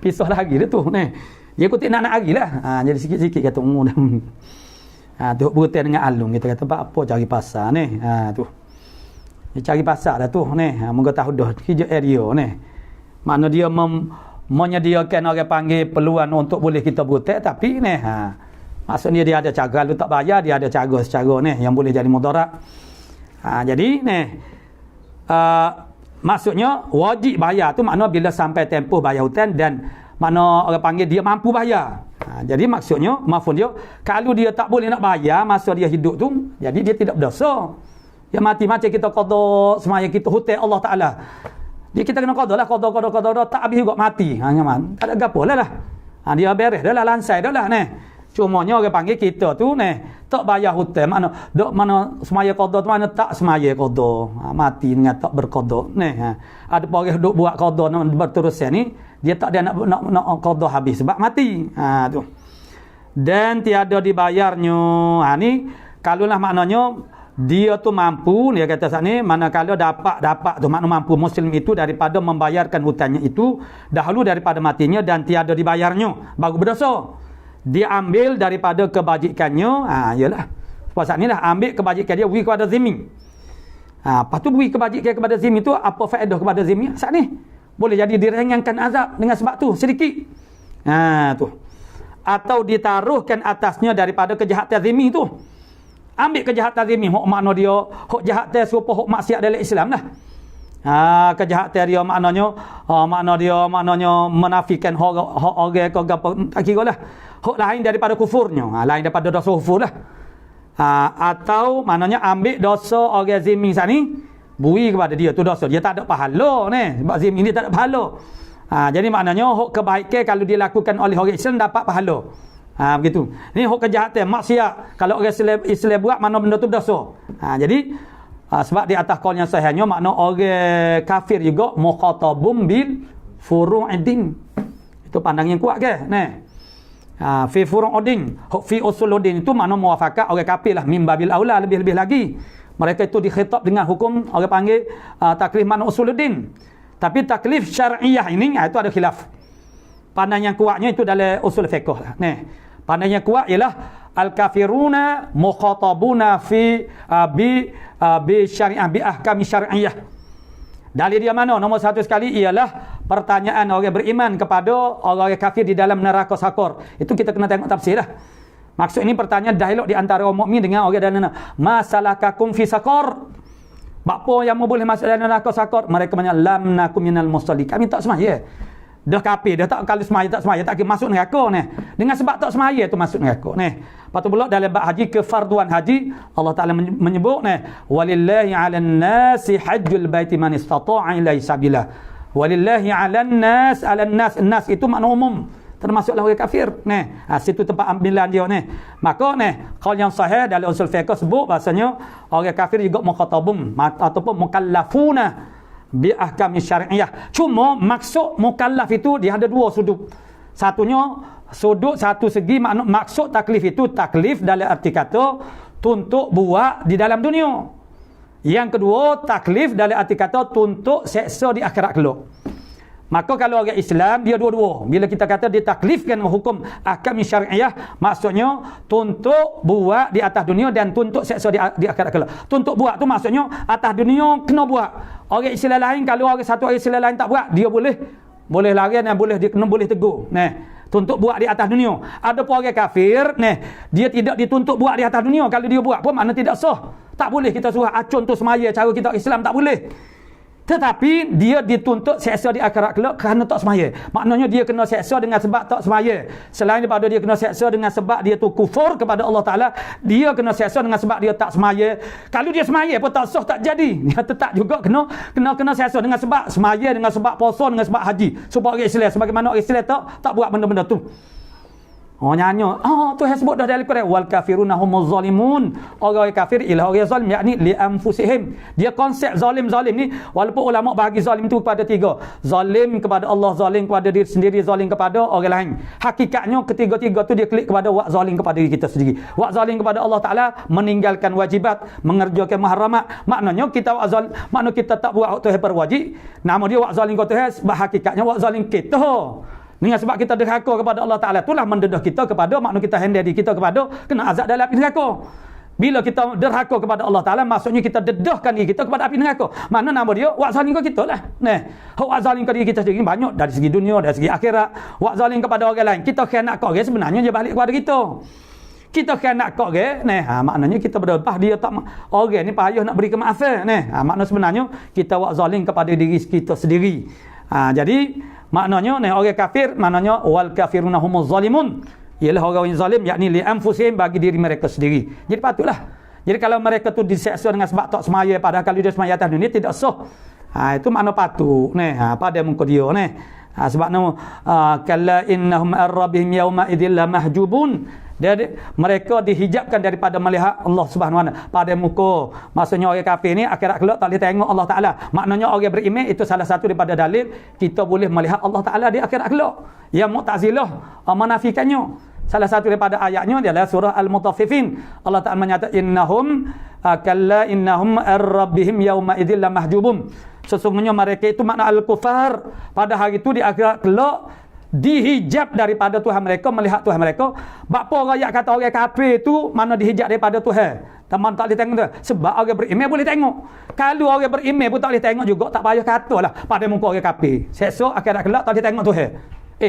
Pisah lagi dia tu ni. Dia kutik nak hari lah. Jadi sikit-sikit kata dah. Tu berhutang dengan alung kita kata apa cari pasar ni. Tu. Dia cari pasar dah tu ni. Moga tahu dah hijau area ni. Makna dia menyediakan orang panggil peluang untuk boleh kita berhutang tapi ni maksudnya dia ada cara lu tak bayar dia ada cara secara ni yang boleh jadi mudarat. Jadi ni maksudnya wajib bayar tu makna bila sampai tempoh bayar hutang dan makna orang panggil dia mampu bayar. Jadi maksudnya mafhum dia kalau dia tak boleh nak bayar masa dia hidup tu jadi dia tidak berdosa. Dia mati macam kita qada semaya kita hutang Allah Taala. Dia kita kena qada lah qada tak habis juga mati. Nyaman. Tak ada gapo lah. Dia beres dah lah lansai dah lah ni. Cumanya orang panggil kita tu ni tak bayar hutang mana dok mana semaya qada tu mana tak semaya qada. Mati dengan tak berqada ni. Ada orang duk buat qada berterusan ni dia tak ada nak qada habis sebab mati. Tu. Dan tiada dibayarnya. Ni kalaulah maknanya dia tu mampu dia kata saat ni manakala dapat tu makna mampu muslim itu daripada membayarkan hutangnya itu dahulu daripada matinya dan tiada dibayarnya baru berdosa. Dia ambil daripada kebajikannya, yalah. Pasal ni lah ambil kebajikan dia beri kepada zimmi. Lepas tu beri kebajikan kepada zimmi tu apa faedah kepada zimmi? Saat ni boleh jadi diringankan azab dengan sebab tu sedikit. Tu. Atau ditaruhkan atasnya daripada kejahatan zimmi tu. Ambil kejahatan zimmi, hok makna dia, hok jahat serupa hok maksiat dalam Islam lah. Kejahatan dia maknanya menafikan orang ke apa tak kira lah. Hok lain daripada kufurnya, lain daripada dosa kufur lah. Atau maknanya ambil dosa orang zimmi sani bui kepada dia tu dosa. Dia tak ada pahala ni. Sebab zimmi ni tak ada pahala. Jadi maknanya hok kebaikan kalau dilakukan oleh orang Islam dapat pahala. Begitu. Ni hok kejahatan maksiat kalau orang Islam buat mana benda tu dosa. Jadi sebab di atas kaul yang sahihnya makna orang kafir juga mukhatabum bil furu'idin. Itu pandang yang kuat ke? Nah. Fi furu'udin, fi usuluddin itu makna muwafaqat orang kafir lah mimbabil aula lebih-lebih lagi. Mereka itu dikhitab dengan hukum orang panggil taklif makna usuluddin. Tapi taklif syar'iyah ini itu ada khilaf. Pandang yang kuatnya itu dalam usul fiqh lah. Nah, pandang yang kuat ialah al-kafiruna mukhatabuna fi bi syari'ah bi ahkam syar'iyyah. Dalil dia mana? Nombor satu sekali ialah pertanyaan orang beriman kepada orang kafir di dalam neraka sakor. Itu kita kena tengok tafsir lah. Maksud ini pertanyaan dialog di antara orang mukmin dengan orang dalam neraka. Masalakakum fi sakor. Apa yang boleh masuk dalam neraka sakor? Mereka menyatakan lam nakum minal musallin. Kami tak semaya. Dah kafir, dah tak kalau semaya tak masuk neraka ni. Dengan sebab tak semaya tu masuk neraka ni. Lepas tu pula dalam bab haji kefarduan haji Allah Taala menyebut ni walillahi 'alan nasi hajjul baiti man istata'a ilaihi sabila. Walillahi 'alan nas itu makna umum termasuklah orang kafir ni. Situ tempat ambilan dia ni. Maka ni qaul yang sahih dalam usul fiqh sebut bahasanya orang kafir juga mukhatabun ataupun mukallafuna bi ahkam syar'iyyah. Cuma maksud mukallaf itu dia ada dua sudut. Satu segi maksud taklif itu taklif dalam arti kata tuntut buat di dalam dunia. Yang kedua taklif dalam arti kata tuntut seksa di akhirat kelak. Maka kalau orang Islam dia dua-dua. Bila kita kata ditaklifkan dengan hukum ahkam syariah, maksudnya tuntut buat di atas dunia dan tuntut seksa di akhirat kelak. Tuntut buat tu maksudnya atas dunia kena buat. Orang Islam lain, kalau orang satu orang Islam lain tak buat, dia boleh lari dan dia kena boleh tegur. Tuntut buat di atas dunia. Ada pun orang kafir, dia tidak dituntut buat di atas dunia. Kalau dia buat pun makna tidak sah. Tak boleh kita suruh acun tu semaya cara kita Islam, tak boleh. Tetapi dia dituntut seksa di akhirat kelak kerana tak semaya. Maknanya dia kena seksa dengan sebab tak semaya. Selain daripada dia kena seksa dengan sebab dia tu kufur kepada Allah Ta'ala, dia kena seksa dengan sebab dia tak semaya. Kalau dia semaya pun tak sah, tak jadi. Dia tetap juga kena seksa dengan sebab semaya, dengan sebab puasa, dengan sebab haji. Sebab orang Islam, sebagaimana orang Islam tak buat benda-benda tu. Nyanyo. Tuhan sebut dah dalam Quran, wal kafiruna humuz zalimun. Orang kafir ialah orang zalim, yakni li anfusihim. Dia konsep zalim ni, walaupun ulama bahagi zalim itu kepada tiga. Zalim kepada Allah, zalim kepada diri sendiri, zalim kepada orang lain. Hakikatnya ketiga-tiga tu dia klik kepada wak zalim kepada diri kita sendiri. Wak zalim kepada Allah Taala, meninggalkan wajibat, mengerjakan muharramat. Maknanya kita wak zalim, maknanya kita tak buat Tuhan berwajib. Nama dia wak zalim kepada Tuhan, sebab hakikatnya wak zalim kita. Dengan sebab kita derhaka kepada Allah Ta'ala, itulah mendedah kita kepada, makna kita hendak diri kita kepada kena azab dalam api neraka. Bila kita derhaka kepada Allah Ta'ala, maksudnya kita dedahkan diri kita kepada api neraka. Mana nama dia? Wak zalim ke kita lah. Wak zalim ke diri kita sendiri banyak, dari segi dunia, dari segi akhirat. Wak zalim kepada orang lain, kita khianat ke orang, sebenarnya dia balik kepada kita. Kita khianat ke orang, maknanya kita berdebat dia tak, orang ni payah nak beri kemaafan. Makna sebenarnya kita wak zalim kepada diri kita sendiri. Jadi maknanya orang kafir, maknanya wal kafiruna humuz zalimun, ialah orang yang zalim, yakni li anfusihim, bagi diri mereka sendiri. Jadi patutlah. Jadi kalau mereka tu diseksa dengan sebab tak semaya, padahal kalau dia semaya atas dunia tidak sah. Itu makna patut pada muka dia sebab kalla innahum ar-rabbihim yawma idzil mahjubun. Mereka dihijabkan daripada melihat Allah Subhanahu Wa Taala pada muka. Maksudnya orang kafir ni akhirat kelak tak boleh tengok Allah Taala. Maknanya orang beriman itu salah satu daripada dalil kita boleh melihat Allah Taala di akhirat kelak. Yang Mu'tazilah menafikannya. Salah satu daripada ayatnya adalah surah Al-Mutaffifin. Allah Taala menyatakan innahum ar-rabbihim yawma idzil mahjubun. Sesungguhnya mereka itu makna al-kufar pada hari itu di akhirat kelak dihijab daripada Tuhan mereka, melihat Tuhan mereka. Bapa rakyat kata orang kafir tu mana dihijab daripada Tuhan? Teman tak boleh tengok tu. Sebab orang beriman boleh tengok. Kalau orang beriman pun tak boleh tengok juga, tak payah katalah pada muka orang kafir. Seksa akhirat kelak tak boleh tengok Tuhan.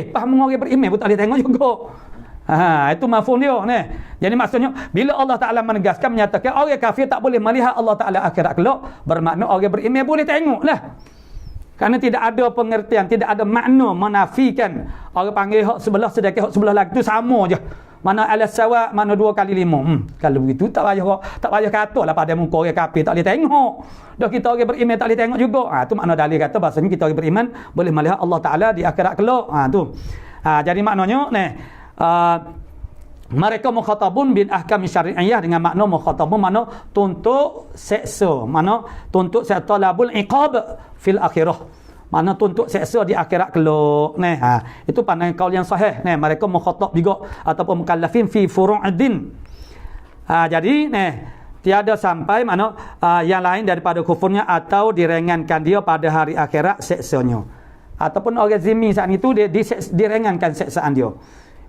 Faham orang beriman pun tak boleh tengok juga. Itu mafhum dia Jadi maksudnya bila Allah Taala menegaskan, menyatakan orang kafir tak boleh melihat Allah Taala akhirat kelak, bermakna orang beriman boleh tengoklah. Kerana tidak ada pengertian, tidak ada makna menafikan. Orang panggil hak sebelah sedekah hak sebelah lagi tu sama je. Mana al-sawa, mana 2 kali 5. Kalau begitu tak payah katalah pada muka orang kafir tak boleh tengok. Dah kita orang beriman tak boleh tengok juga. Tu makna dalil kata bahasanya kita orang beriman boleh melihat Allah Taala di akhirat kelak. Tu. Jadi maknanya mereka mukhatabun bin ahkam syari'iyah, dengan makna mukhatabun makna tuntut seksa, makna tuntut talabul iqab fil akhirah, makna tuntut seksa di akhirat kelak. Itu pandangan kaul yang sahih. Mereka mukhatab juga ataupun mukallafin fi furu'uddin. Jadi tiada sampai makna yang lain daripada kufurnya atau direngankan dia pada hari akhirat seksanya. Ataupun orang zimmi saat itu dia direngankan seksaan dia.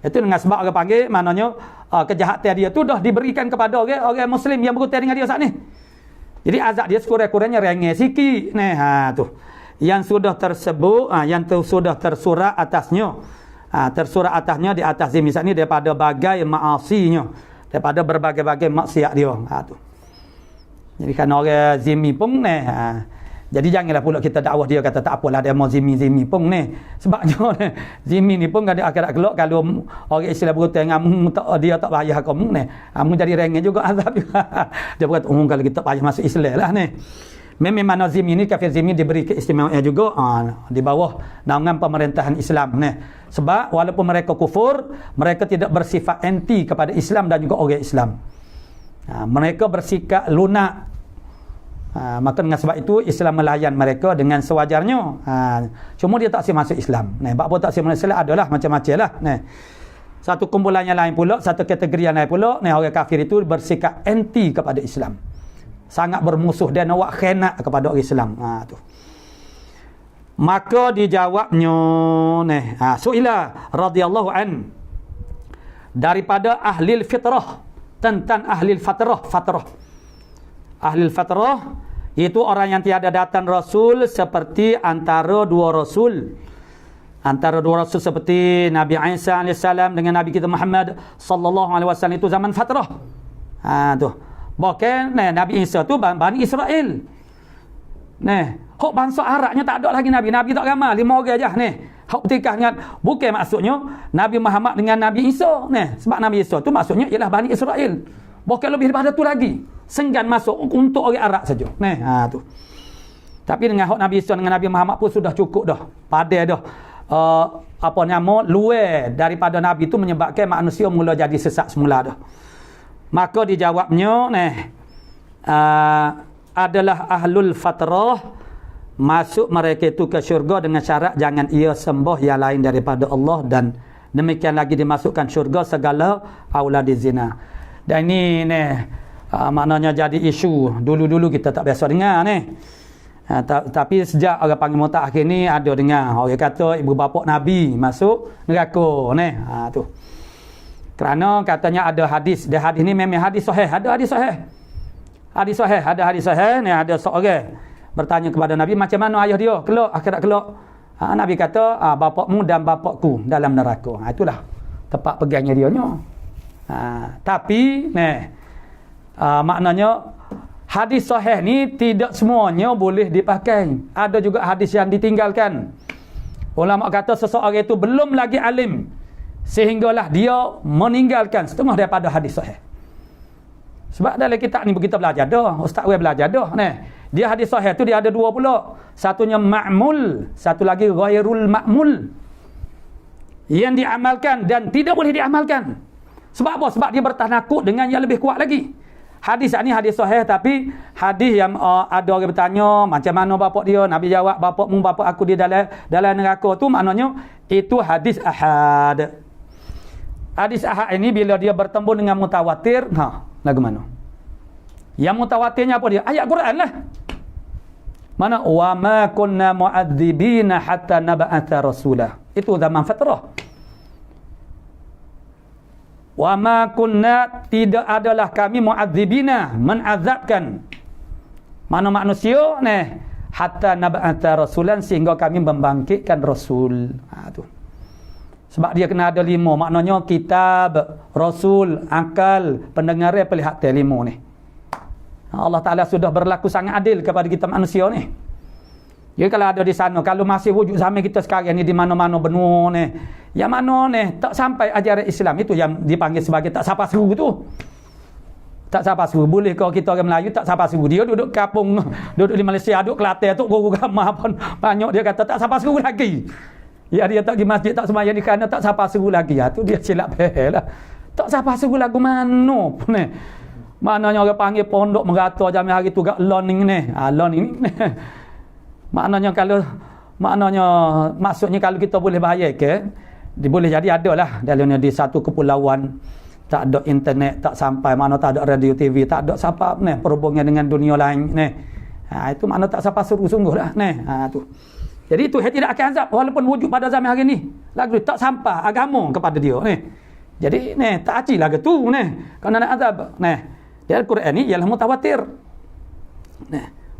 Itu dengan sebab orang panggil, maknanya kejahatan dia tu dah diberikan kepada orang Muslim yang berhutang dengan dia saat ni. Jadi azab dia sekurang-kurangnya ringan sikit. Tu. Yang sudah tersebut, yang sudah tersurat atasnya. Tersurat atasnya di atas zimmi saat ni daripada bagai maasinya. Daripada berbagai-bagai maksiat dia. Tu. Jadi kan orang zimmi pun jadi janganlah pula kita dakwah dia kata tak apalah dia mau zimmi pun sebabnya zimmi ni pun ada akhirat kelak. Kalau orang Islam berhutang dengan dia tak payah kamu kamu jadi ringan juga azab juga. Dia berkata kalau kita payah masuk Islam lah memang mana zimmi ni, kafir zimmi diberi keistimewaan juga di bawah naungan pemerintahan Islam sebab walaupun mereka kufur, mereka tidak bersifat anti kepada Islam dan juga orang Islam. Mereka bersikap lunak. Maka dengan sebab itu Islam melayan mereka dengan sewajarnya. Cuma dia tak siap masuk Islam. Apa tak siap masuk Islam adalah macam-macam lah. Satu kumpulan yang lain pula, satu kategori yang lain pula, orang kafir itu bersikap anti kepada Islam. Sangat bermusuh dan awak khianat kepada orang Islam. Tu. Maka dijawabnya suila radhiyallahu an daripada ahli fitrah, tentang ahli fatrah. Ahli fatrah itu orang yang tiada datang rasul seperti antara dua rasul. Antara dua rasul seperti Nabi Isa AS dengan Nabi kita Muhammad sallallahu alaihi wasallam itu zaman fatrah. Tu. Bahkan Nabi Isa tu Bani Israel. Hok bangsa Arabnya tak ada lagi Nabi. Nabi tak ramai, 5 orang aja Hok bertikah dengan, bukan maksudnya Nabi Muhammad dengan Nabi Isa. Sebab Nabi Isa tu maksudnya ialah Bani Israel. Bukan lebih daripada tu lagi. Senggan masuk untuk orang Arab saja. Tu. Tapi dengan hok Nabi Isa dengan Nabi Muhammad pun sudah cukup dah. Padai dah. Luar daripada Nabi tu menyebabkan manusia mula jadi sesat semula dah. Maka dijawabnya adalah ahlul fatrah, masuk mereka itu ke syurga dengan syarat jangan ia sembah yang lain daripada Allah, dan demikian lagi dimasukkan syurga segala aulad zina. Dan ini maknanya jadi isu dulu-dulu kita tak biasa dengar tapi sejak orang panggil mutakhir ni ada dengar orang kata ibu bapa Nabi masuk neraka tu. Kerana katanya ada hadis. Dia hadis ni memang hadis sahih. Ada hadis sahih. Ada hadis sahih. Ada seorang bertanya kepada Nabi, macam mana ayah dia kelak akhirat kelak? Nabi kata, bapakmu dan bapakku dalam neraka. Itulah tempat pegangnya dia nya. Tapi maknanya hadis sahih ni tidak semuanya boleh dipakai. Ada juga hadis yang ditinggalkan. Ulama kata seseorang itu belum lagi alim sehinggalah dia meninggalkan setengah daripada hadis sahih. Sebab dalam kitab ni kita belajar dah, ustaz belajar dah. Dia hadis sahih tu dia ada dua pula. Satunya ma'mul, satu lagi ghairul ma'mul. Yang diamalkan dan tidak boleh diamalkan. Sebab apa? Sebab dia bertanakut dengan yang lebih kuat lagi. Hadis ni hadis sahih, tapi hadis yang ada orang bertanya macam mana bapak dia, Nabi jawab bapakmu bapak aku dia dalam neraka tu, maknanya itu hadis ahad. Hadis ahad ini bila dia bertemu dengan mutawatir, lagu mana? Yang mutawatirnya apa dia? Ayat Quran lah. Mana? Wa ma kunna mu'adzibina hatta nab'atha rasulah. Itu zaman fatrah. Wa ma kunna, tidak adalah kami mu'adzibina, menazabkan mana manusia hatta nab'atha rasulan, sehingga kami membangkitkan rasul. Tu. Sebab dia kena ada 5, maknanya kitab, rasul, akal, pendengaran, pelihatan 5 ni. Allah Ta'ala sudah berlaku sangat adil kepada kita manusia ni. Jadi kalau ada di sana, kalau masih wujud zaman kita sekarang ni di mana-mana benua ni, yang mana ni tak sampai ajaran Islam, itu yang dipanggil sebagai tak sapa seru tu. Tak sapa seru. Boleh kalau kita orang Melayu tak sapa seru. Dia duduk kampung, duduk di Malaysia, duduk Kelantan tu, guru agama pun banyak dia kata tak sapa seru lagi. Ya, dia tak pergi masjid, tak sembahyang, kerana tak sapa seru lagi. Tu dia silap lah. Tak sapa seru lagu mana pun ni. Maknanya orang panggil pondok merata jam hari tu gak learning ni. Learning ni. Maksudnya kalau kita boleh bayar ke, boleh jadi ada lah dalam di satu kepulauan tak ada internet, tak sampai, mana tak ada radio TV, tak ada siapa perhubungan dengan dunia lain itu makna tak siapa seru sungguh lah tu. Jadi itu tidak akan azab walaupun wujud pada zaman hari ni. Lagu tak sampai agama kepada dia Jadi tak aci lagu tu kerana nak azab. Dia Al-Quran ni ialah mutawatir.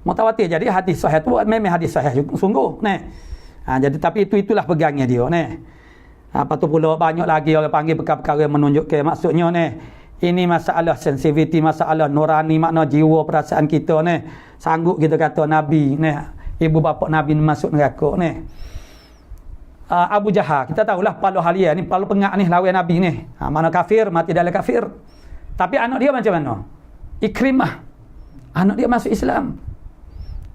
Mutawatir, jadi hadis sahih tu memang hadis sahih sungguh. Jadi tapi itulah pegangnya dia apa tu pula banyak lagi orang panggil perkara-perkara yang menunjukkan maksudnya ini masalah sensitiviti, masalah nurani, makna jiwa perasaan kita sanggup kita kata Nabi ibu bapa Nabi masuk neraka Abu Jahal kita tahulah palu halia ni, palu pengak ni lawan Nabi mana kafir mati dalam kafir, tapi anak dia macam mana? Ikrimah, anak dia masuk Islam.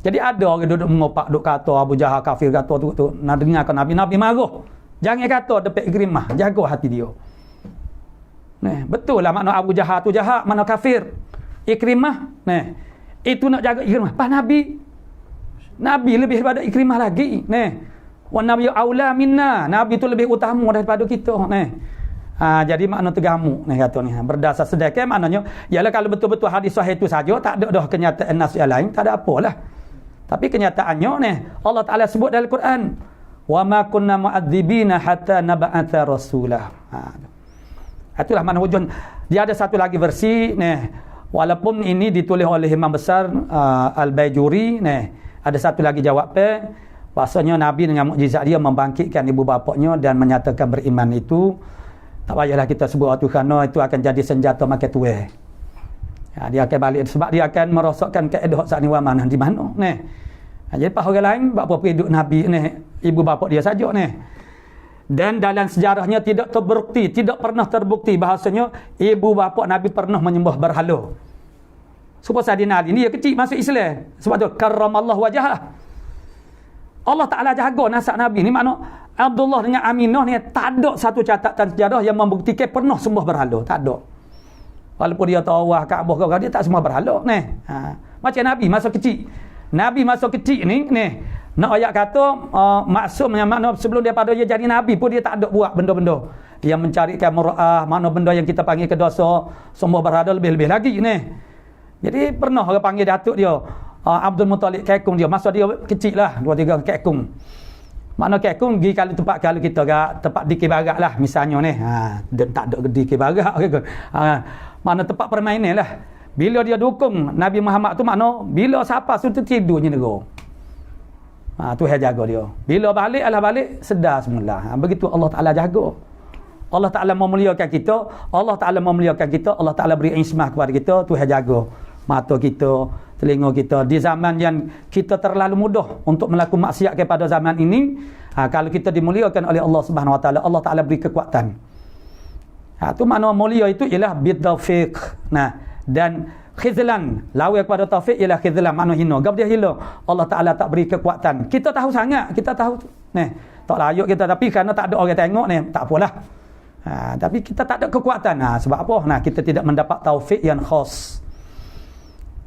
Jadi ada orang duduk mengopak, duduk kata Abu Jahal kafir, kata tu nak dengarkan Nabi marah. Jangan kata dekat Ikrimah, jaga hati dia. Betul lah makna Abu Jahal tu jahat, mana kafir. Ikrimah itu nak jaga Ikrimah. Pas Nabi lebih daripada Ikrimah lagi wa nabiyyu aula minna, Nabi tu lebih utama daripada kita jadi makna tergamuk kata ni berdasar sedekah, maknanya ialah kalau betul-betul hadis sahih itu saja, tak ada dah kenyataan nas yang lain, tak ada apalah. Tapi kenyataannya ni Allah Taala sebut dalam Quran, wa ma kunna mu'adzibina hatta nab'atha rasulah. Itulah makna hujun. Dia ada satu lagi versi ni, walaupun ini ditulis oleh imam besar Al-Baijuri ni, ada satu lagi jawab bahasanya Nabi dengan mukjizat dia membangkitkan ibu bapaknya dan menyatakan beriman itu tak payahlah kita sebut tu kerana itu akan jadi senjata makan tuai. Dia akan balik sebab dia akan merosakkan keadaan saat ni wa mana di mana ni. Jadi pas orang lain apa hidup Nabi ni ibu bapa dia saja ni. Dan dalam sejarahnya tidak terbukti, tidak pernah terbukti bahasanya ibu bapa Nabi pernah menyembah berhala. Supaya Saidina Ali ni dia kecil masuk Islam. Sebab tu karramallahu wajhah. Allah Ta'ala jaga nasab Nabi ni, makna Abdullah dengan Aminah ni tak ada satu catatan sejarah yang membuktikan pernah sembah berhala, tak ada. Walaupun dia tawaf Kaabah kau dia tak sembah berhala ni. Macam Nabi masa kecil. Nabi masa kecil ni nak ayat kata maksudnya makna sebelum daripada dia jadi Nabi pun dia tak ada buat benda-benda yang mencarikan mura'ah, mana benda yang kita panggil ke dosa sembah berhala lebih-lebih lagi ni. Jadi pernah orang panggil datuk dia Abdul Muttalib kekung dia masa dia kecil lah 2-3 kekung. Makna kekung pergi kalau tempat kalau kita tempat dikir barak lah misalnya ni. Tak ada dikir barak kekung. Makna tempat permainan lah. Bila dia dukung Nabi Muhammad tu makna bila siapa sudah tidurnya nego. Tuhan jaga dia. Bila balik balik sedar semula. Begitu Allah Taala jaga. Allah Taala memuliakan kita, Allah Taala memuliakan kita, Allah Taala beri ismah kepada kita, Tuhan jaga mata kita, telinga kita di zaman yang kita terlalu mudah untuk melakukan maksiat kepada zaman ini. Kalau kita dimuliakan oleh Allah Subhanahu Wa Taala, Allah Taala beri kekuatan. Tu makna mulia itu ialah bitaufiq. Dan khizlan, lawan kepada taufik ialah khizlan, makna hina. Gap dia hina. Allah Taala tak beri kekuatan. Kita tahu sangat, kita tahu tak layak kita, tapi kerana tak ada orang tengok tak apalah. Tapi kita tak ada kekuatan. Sebab apa? Kita tidak mendapat taufik yang khas.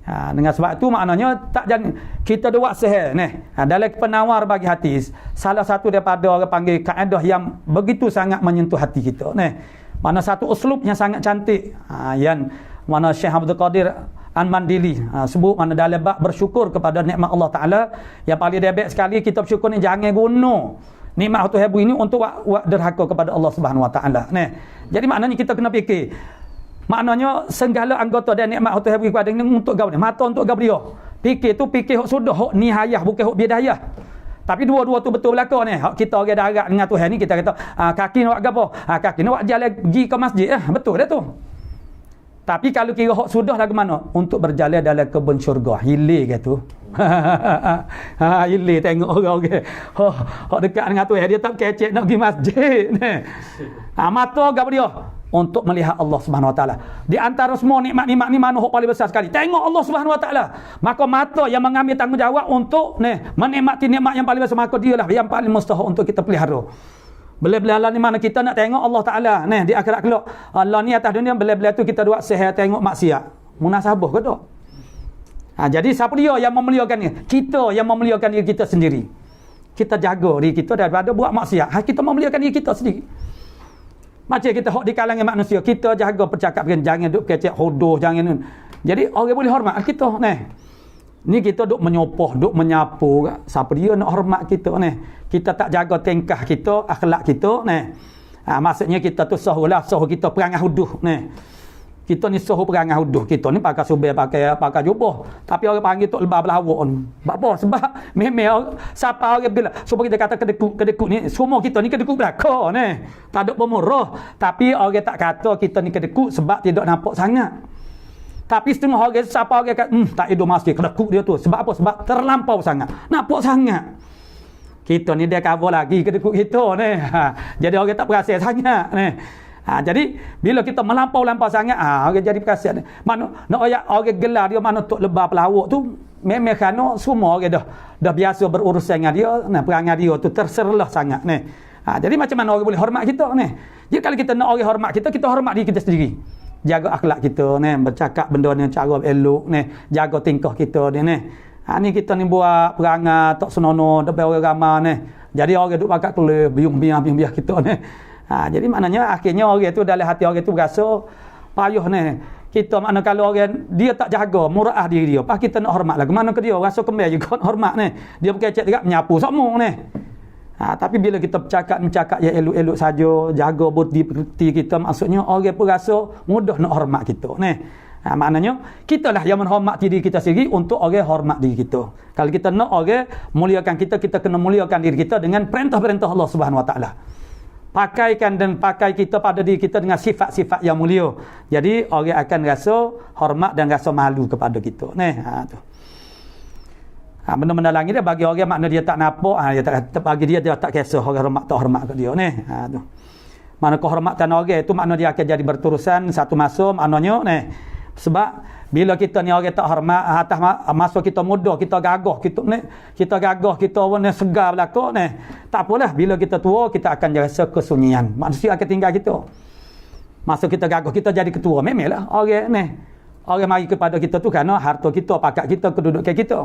Dengan sebab itu maknanya tak jadi kita ada buat sihir dalam penawar bagi hati. Salah satu daripada orang panggil kaedah yang begitu sangat menyentuh hati kita mana satu uslub yang sangat cantik yang mana Syekh Abdul Qadir An-Mandili sebut mana dalam bab bersyukur kepada nikmat Allah Taala yang paling debek sekali kita bersyukur ni jangan guna nikmat Tuhan ini untuk buat derhaka kepada Allah Subhanahu Wa Taala. Jadi maknanya kita kena fikir. Maknanya segala anggota dan nikmat Tuhan beri kepada ini untuk kau ni. Mata untuk kau dia. Fikir tu fikir hak sudah, hak nihayah bukan hak bidayah. Tapi dua-dua tu betul belaka ni. Hak kita orang darat dengan Tuhan ni kita kata kaki nak buat apa? Kaki nak buat jalan pergi ke masjid. Betul dah tu. Tapi kalau kira hak sudah lagu mana? Untuk berjalan dalam kebun syurga. Hilir ke tu. Hilir tengok orang-orang. Hak dekat dengan Tuhan dia tak kecek nak pergi masjid. Mata kau dia untuk melihat Allah Subhanahu Wa Taala. Di antara semua nikmat-nikmat ni mana hak paling besar sekali? Tengok Allah Subhanahu Wa Taala. Maka mata yang mengambil tanggungjawab untuk menikmati nikmat yang paling besar, maka dialah yang paling mustahak untuk kita pelihara. Bela-bela ni mana kita nak tengok Allah Taala di akhirat kelak. Allah ni atas dunia bela-bela tu kita buat sihir tengok maksiat. Munasabah ke tak? Jadi siapa dia yang memuliakan ni? Kita yang memuliakan diri kita sendiri. Kita jaga diri kita daripada buat maksiat. Kita memuliakan diri kita sendiri. Macam kita hok di kalangan manusia, kita jaga percakapan, jangan duk kecek hodoh, jangan. Jadi orang boleh hormat kita ni kita duk menyopoh, duk menyapu, siapa dia nak hormat kita Kita tak jaga tingkah kita, akhlak kita maksudnya kita tu sahur kita perangai huduh Kita ni sahur perangai huduh. Kita ni pakai subel, pakai jubah. Tapi orang panggil tok lebah belawak ni. Sebab apa? Sebab memang siapa orang bila supaya kita kata kedekut ni, semua kita ni kedekut belaka Tak ada pemurah. Tapi orang tak kata kita ni kedekut sebab tidak nampak sangat. Tapi setengah orang siapa orang kata tak hidup masjid kedekut dia tu. Sebab apa? Sebab terlampau sangat. Nampak sangat. Kita ni dia cover lagi kedekut kita Jadi orang tak perasan sangat jadi bila kita melampau-lampau sangat orang jadi perkasian. Mana nak orang gelar dia mana tok lebah pelawak tu memang kerana semua orang dah biasa berurusan dengan dia perangai dia tu terserlah sangat jadi macam mana orang boleh hormat kita Jadi kalau kita nak orang hormat kita hormat diri kita sendiri. Jaga akhlak kita bercakap benda ni cara elok jaga tingkah kita ni kita ni buat perangai tak senonoh depan orang ramai Jadi orang duk pakat kelih biung-biang kita jadi maknanya akhirnya orang tu dalam hati orang tu berasa payuh kita makna kalau orang dia tak jaga murah diri dia, pas kita nak hormat lah. Mana ke dia rasa kembali juga hormat ni. Dia berkecek dekat menyapu semua ni. Tapi bila kita mencakap yang elok-elok saja, jaga budi pekerti kita, maksudnya orang pun rasa mudah nak hormat kita ni. Maknanya kita lah yang menghormat diri kita sendiri untuk orang hormat diri kita. Kalau kita nak orang muliakan kita, kita kena muliakan diri kita dengan perintah-perintah Allah Subhanahu Wa Taala. Pakaikan dan pakai kita pada diri kita dengan sifat-sifat yang mulia. Jadi orang akan rasa hormat dan rasa malu kepada kita. Tu. Benda-benda lain dia bagi orang makna dia tak nampak, dia tak bagi dia tak kisah orang hormat tak hormat ke dia tu. Mana kehormatan orang itu makna dia akan jadi berterusan satu masa, maknanya sebab bila kita ni orang tak hormat atas masa kita muda, kita gagah, kita segar belaka tak apalah, bila kita tua kita akan rasa kesunyian. Manusia akan tinggal kita. Masa kita gagah kita jadi ketua, memanglah orang mari kepada kita tu kerana harta kita, pakat kita, kedudukan kita.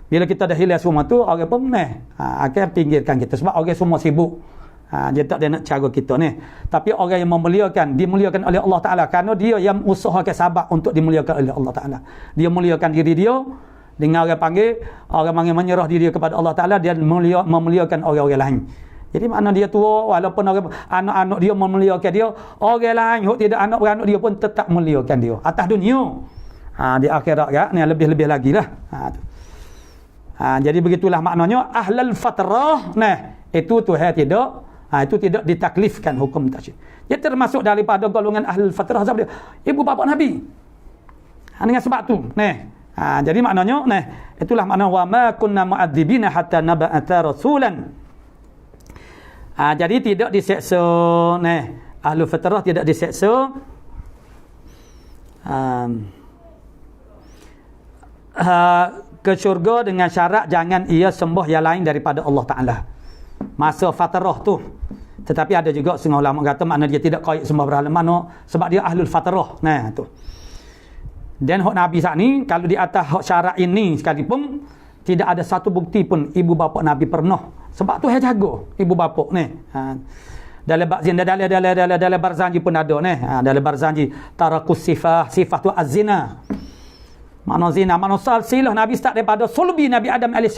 Bila kita dah hilang semua tu, orang pun akan pinggirkan kita sebab orang semua sibuk. Dia tak ada nak cara kita ni. Tapi orang yang dimuliakan oleh Allah Ta'ala kerana dia yang usahakan sabab untuk dimuliakan oleh Allah Ta'ala. Dia muliakan diri dia dengan orang panggil, orang menyerah diri kepada Allah Ta'ala, dia memuliakan orang-orang lain. Jadi makna dia tua, walaupun anak-anak dia memuliakan dia, orang lain yang tidak anak-anak dia pun tetap memuliakan dia atas dunia. Di akhirat kan ni lebih-lebih lagi lah. Jadi begitulah maknanya ahlul fatrah. Itu Tuhan itu tidak ditaklifkan hukum tasyrik. Dia termasuk daripada golongan ahlul fatrah zaman dia, ibu bapa Nabi. Dengan sebab tu jadi maknanya itulah makna wa ma kunna mu'adzibina hatta nab'atha rasulan. Jadi tidak diseksa ahlul fatrah tidak diseksa ke syurga dengan syarat jangan ia sembah yang lain daripada Allah Ta'ala masa fatrah tu. Tetapi ada juga setengah ulama kata makna dia tidak kaya sembah berhala, mana sebab dia ahlul fatrah tu. Dan hak Nabi saat ni kalau di atas hak syarat ini sekalipun tidak ada satu bukti pun ibu bapa Nabi pernah, sebab tu yang jaga ibu bapa dalam bazin dalam barzanji pun ada dalam barzanji tarakus sifah tu az-zina. Mana zina, mana silsilah Nabi start daripada sulbi Nabi Adam AS.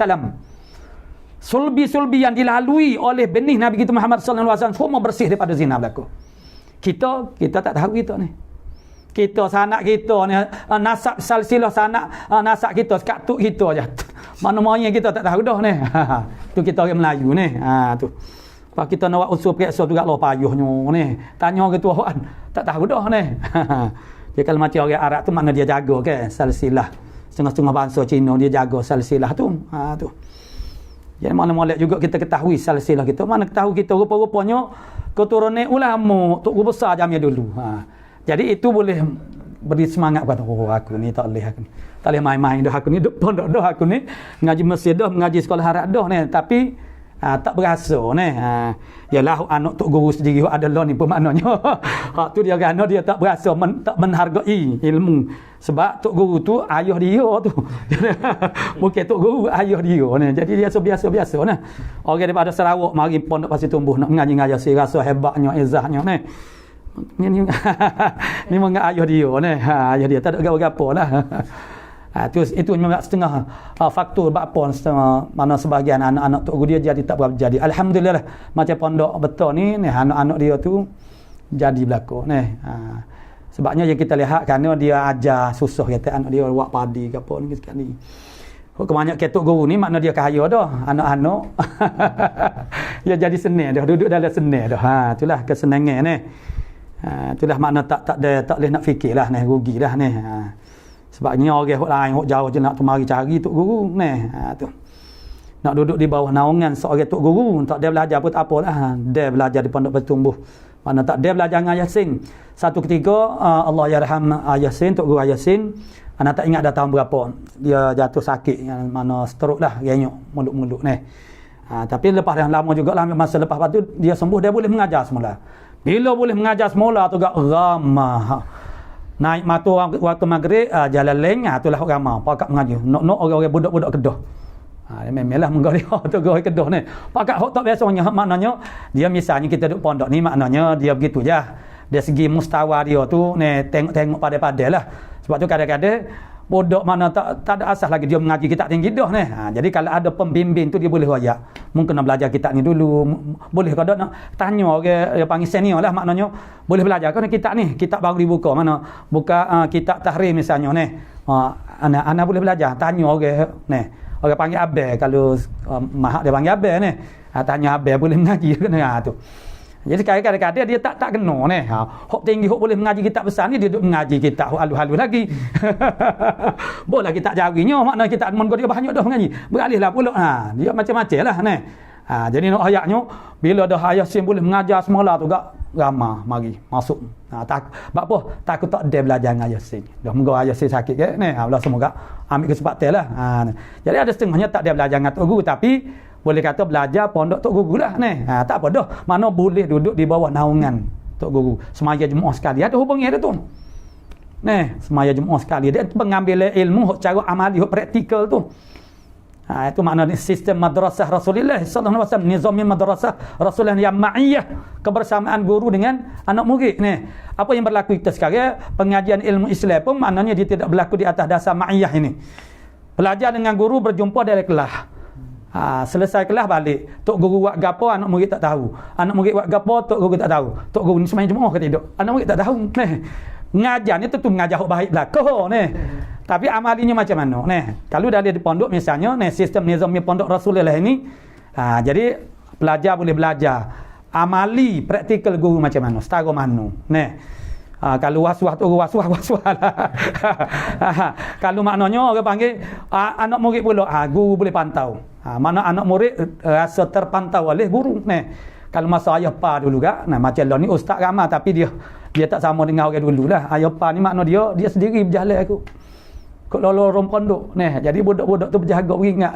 Sulbi-sulbi yang dilalui oleh benih Nabi kita Muhammad sallallahu alaihi wasallam semua bersih daripada zina berlaku. Kita tak tahu kita ni. Kita sanak kita ni nasab silsilah sanak nasab kita skatuk kita aja. Mana moyang kita tak tahu dah ni. Tu kita orang Melayu ni. Tu. Pak kita nak buat usul periksa juga lah payuhnya ni. Tanya ke tuan tak tahu dah ni. Dia kalau macam orang Arab tu mana dia jaga kan silsilah. Setengah-setengah bangsa Cina dia jaga silsilah tu. Tu. Jadi mana molek juga kita ketahui silsilah kita. Mana ketahui kita rupa-rupanya keturunan ulama tok guru besar jamia dulu. Jadi itu boleh beri semangat kepada aku ni tak boleh aku ni. Tak boleh main-main dah aku ni duk pondok dah aku ni. Mengaji masjid dah, mengaji sekolah Arab dah ni, tapi tak berasa ni. Yalah anak tok guru sendiri adalah ni pemaknanya. Hak tu dia kerana dia tak berasa tak menghargai ilmu. Sebab tok guru tu ayah dia tu. Bukan tok guru ayah dia ni. Jadi dia biasa-biasa nah. Orang daripada Sarawak mari pondok Pasir Tumbuh nak mengaji-ngaji saya rasa hebatnya izahnya ni. Ni mengat ayah dia ni. Ayah dia tak ada gapo-gapo lah. Itu memang setengah faktor bakpon setengah mana sebahagian anak-anak tok guru dia jadi tak berapa jadi. Alhamdulillah macam pondok betul ni anak-anak dia tu jadi berlaku ni. Sebabnya yang kita lihat kerana dia ajar susah kata anak dia buat padi ke apa ni sekali. Kebanyakan ketok guru ni makna dia kaya dah anak-anak. Dia jadi senang dah duduk dalam senang dah. Itulah kesenangan ni. Itulah makna tak boleh nak fikirlah ni rugi dah ni. Sebabnya orang lain hok jauh je nak mari cari tok guru tu. Nak duduk di bawah naungan seorang tok guru, tak dia belajar pun tak apalah. Dia belajar di pondok bertumbuh. Mana tak dia belajar dengan Yasin. Satu ketika Allah yarham Yasin, tok guru Yasin, anak tak ingat dah tahun berapa. Dia jatuh sakit mana stroke lah, renyuk mulut-mulut ni. Tapi lepas dah lama juga lah masa lepas tu dia sembuh, dia boleh mengajar semula. Bila boleh mengajar semula tu gak ramah. Naik matu waktu maghrib jalan leng itulah ramah pakak mengaji nok orang-orang budak-budak Kedah. Memanglah menggau dia tu orang Kedah ni pakak hok tak biasanya maknanya dia misalnya kita duduk pondok ni maknanya dia begitu je Dari segi mustawa dia tu tengok pandai-pandai lah. Sebab tu kadang-kadang bodoh mana tak ada asas lagi dia mengaji kitab tinggi dah ni. Jadi kalau ada pembimbing tu dia boleh royak. Mungkin nak belajar kitab ni dulu. Boleh kalau nak tanya orang dia panggil senior lah, maknanya boleh belajar kan kitab ni. Kitab baru dibuka mana? Buka kitab tahrim misalnya ni. Anak boleh belajar, tanya orang ni. Orang panggil abang, kalau mahak dia panggil abang ni. Tanya abang boleh mengaji ke tu. Jadi kadang-kadang dia tak kena ni. Hok tinggi hok boleh mengaji kitab besar ni dia duduk mengaji kitab hok halus-halus lagi. Boleh kitab jarinya, makna kitab mun dia banyak dah mengaji. Beralihlah pula. Dia macam-macam lah ni. Jadi nak ayatnya bila dah ayat sim boleh mengajar semula tu gak ramah mari masuk. Apa? Takut tak dia belajar dengan Yasin. Dah moga Yasin sakit ke ni. Allah semoga ambil kesempatan lah. Jadi ada setengahnya tak dia belajar dengan tok guru tapi boleh kata belajar pondok tok guru lah ni. Tak apa dah. Mana boleh duduk di bawah naungan tok guru. Semaya Jumaat sekali ada hubungi dia tu. Ni, semaya Jumaat sekali dia pengambil ilmu cara amali praktikal tu. Itu makna sistem madrasah Rasulullah sallallahu alaihi wasallam, nizam madrasah Rasulullah yang ma'iyah, kebersamaan guru dengan anak murid ni. Apa yang berlaku kita sekarang pengajian ilmu Islam pun maknanya dia tidak berlaku di atas dasar ma'iyah ini. Belajar dengan guru berjumpa dari kelas. Selesai kelas balik. Tok guru buat gapo anak murid tak tahu. Anak murid buat gapo tok guru tak tahu. Tok guru ni sembahyang Jumaat ke tidak? Anak murid tak tahu. Mengajar ni tentu mengajar hak baik belaka ni. Tapi amalinya macam mana? Kalau dah ada di pondok misalnya, sistem nizamnya pondok Rasulullah ini, jadi pelajar boleh belajar. Amali, praktikal guru macam mana? Setara mana? Kalau waswah tu waswah lah. Kalau maknanya orang panggil anak murid pula, guru boleh pantau. Mana anak murid rasa terpantau oleh guru. Kalau masa ayah pa dulu kan, macam lah ni ustaz ramah tapi dia tak sama dengan orang dulu lah. Ayah pa ni makna dia sendiri berjalan aku. Kok lorong pondok jadi budak-budak tu berjaga beringat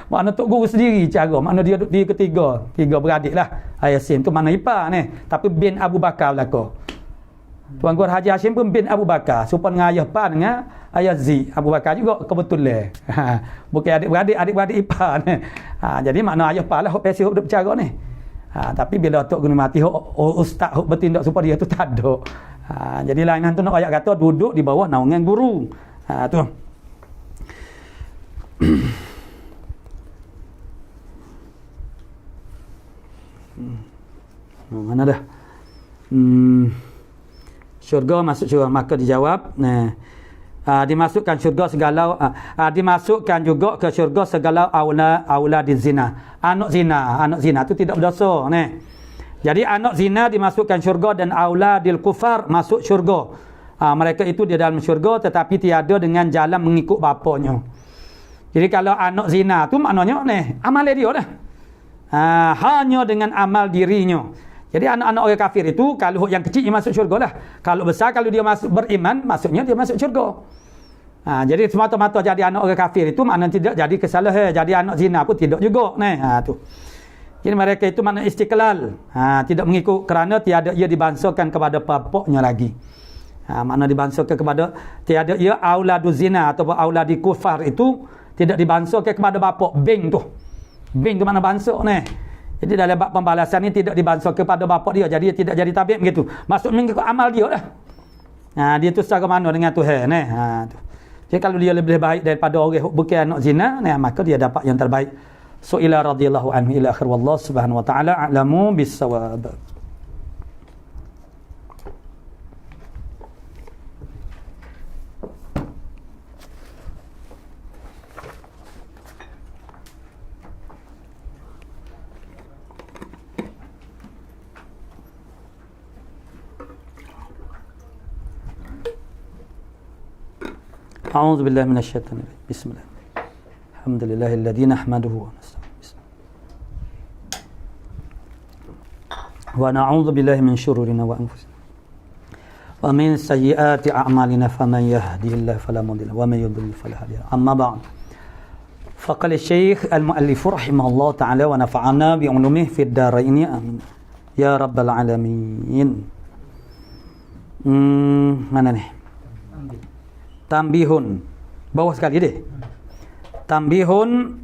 makna tok guru sendiri cara makna dia tiga beradik lah Yasin tu mana ipar tapi bin Abu Bakar belaka Tuan Guru Haji Hashim pun bin Abu Bakar supaya dengan ayah pa dengan ayah Zi Abu Bakar juga kebetulan bukan adik-beradik ipar jadi makna ayah pa lah hok pesi hok bercara tapi bila tok guru mati ustaz hok bertindak supaya dia tu tak ada. Jadi lain tu nak ayat kata duduk di bawah naungan guru. Tu. Mana dah? Syurga masuk syurga maka dijawab. Dimasukkan syurga segala dimasukkan juga ke syurga segala aula di zina. Anak zina tu tidak berdosa Jadi anak zina dimasukkan syurga dan auladil kufar masuk syurga. Mereka itu di dalam syurga tetapi tiada dengan jalan mengikut bapanya. Jadi kalau anak zina tu maknanya amal dia dah. Hanya dengan amal dirinya. Jadi anak-anak orang kafir itu kalau yang kecil dia masuk syurga lah. Kalau besar kalau dia masuk beriman maksudnya dia masuk syurga. Jadi semata-mata jadi anak orang kafir itu maknanya tidak jadi kesalahan. Jadi anak zina pun tidak juga tu. Jadi mereka itu makna istiqlal. Tidak mengikut kerana tiada ia dibansakan kepada bapaknya lagi. Makna dibansakan kepada tiada ia auladu zina ataupun auladi kufar itu tidak dibansakan kepada bapak. Bing tu mana bansak Jadi dalam bab pembalasan ni tidak dibansakan kepada bapak dia. Jadi dia tidak jadi tabib begitu. Maksud mengikut amal dia lah. Dia tu secara mana dengan Tuhan tu. Jadi kalau dia lebih baik daripada orang bukan anak zina, maka dia dapat yang terbaik. Su'ila radhiyallahu anhu ila akhir wallahu subhanahu wa ta'ala a'lamu bis-shawab. A'udzu billahi minasyaitonir rajim. Bismillah. Alhamdulillahilladzi nahmaduhu wa na'udzu billahi min shururina wa anfusina wa min sayyiati a'malina faman yahdihillahu fala mudilla wa man yudlil fala hadiya amma ba'd faqala asy-syaikh al-mu'allif rahimahullah ta'ala wa nafa'ana bi 'ulumihi fid darain amin ya rabbal alamin. Mana nih? Tambihun bawah sekali deh. Tambihun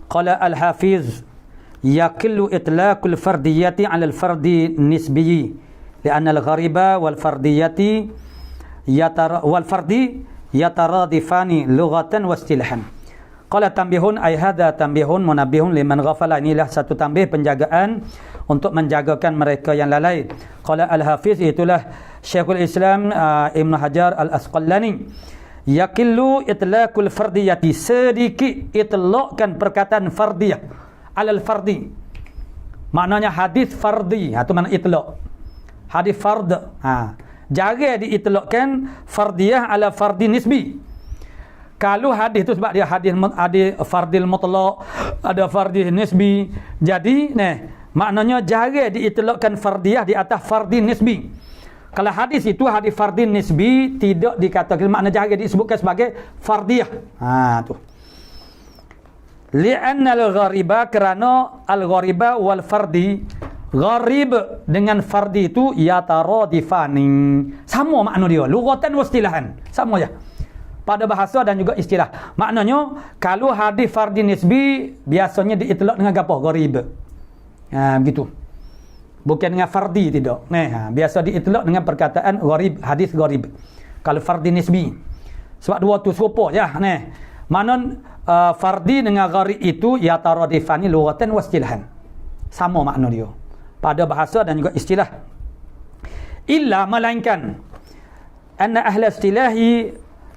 qala al-hafiz yaqillu itlaqul fardiyati 'ala al-fardi nisbiyyi Li'anna al-ghariba wal fardiyati wal fardi yataradifani lughatan wa istilahan. Qala tambihun ay hadha tambihun munabbihun liman ghafala. Inilah satu tambih penjagaan untuk menjagakan mereka yang lalai. Qala al-Hafiz, itulah Syekhul Islam Ibn Hajar Al-Asqalani, yaqillu itlaqul fardiyati, sedikit itlaqkan perkataan fardiyah alal fardi. Maknanya hadis fardi, itu makna itlaq. Hadis fard, jarang diitlaqkan fardiyah ala fardi nisbi. Kalau hadis itu sebab dia hadis ada fardil mutlaq, ada fardih nisbi. Jadi maknanya jarang diitlaqkan fardiyah di atas fardi nisbi. Kalau hadis itu hadis fardi nisbi, tidak dikatakan, makna jarang disebutkan sebagai fardiyah. Tu. Li'anna al-ghariba, kerana al-ghariba wal fardi, gharib dengan fardi itu yataradifani, sama makna dia, lughatan wa istilahan, sama je pada bahasa dan juga istilah. Maknanya kalau hadis fardi nisbi biasanya diitlaq dengan apa? Gharib. Begitu. Bukan dengan fardi, tidak. Biasa diitlaq dengan perkataan gharib, hadis gharib. Kalau fardi nisbi. Sebab dua tu serupa je. Makna fardi dengan gharib itu yataradifani lughatan wa istilahan. Sama makna dia pada bahasa dan juga istilah. Illa, melainkan anna ahli istilahi,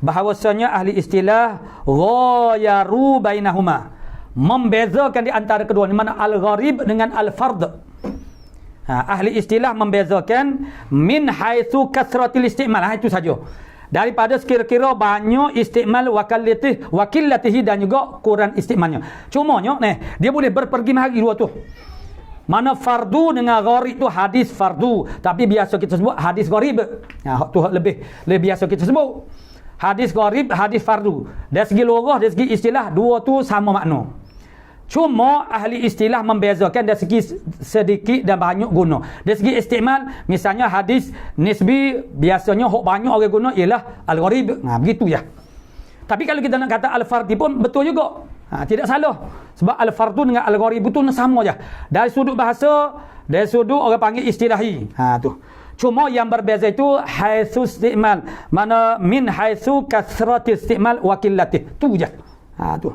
bahawasanya ahli istilah ghayaru bainahuma, membezakan di antara kedua, di mana al-gharib dengan al-fard. Ahli istilah membezakan min haitsu kasratil istimal, itu saja, daripada sekira-kira banyak istimal wakillatihi dan juga kurang istimalnya. Cumanya dia boleh berpergi mahari dua tu. Mana fardu dengan gharib tu hadis fardu, tapi biasa kita sebut hadis gharib. Tu lebih biasa kita sebut hadis gharib, hadis fardu. Dari segi lughah, dari segi istilah, dua tu sama makna. Cuma ahli istilah membezakan dari segi sedikit dan banyak guna. Dari segi istimal, misalnya hadis nisbi biasanya banyak orang guna ialah al-gharib. Begitu ya. Tapi kalau kita nak kata al-fardi pun betul juga. Tidak salah. Sebab al-fardu dengan al-gharib itu sama je. Dari sudut bahasa, dari sudut orang panggil istilahi. Tu. Cuma yang berbeza itu haitsu istimal, mana min haitsu kasrati istimal wa qillatih. Tu je. Tu.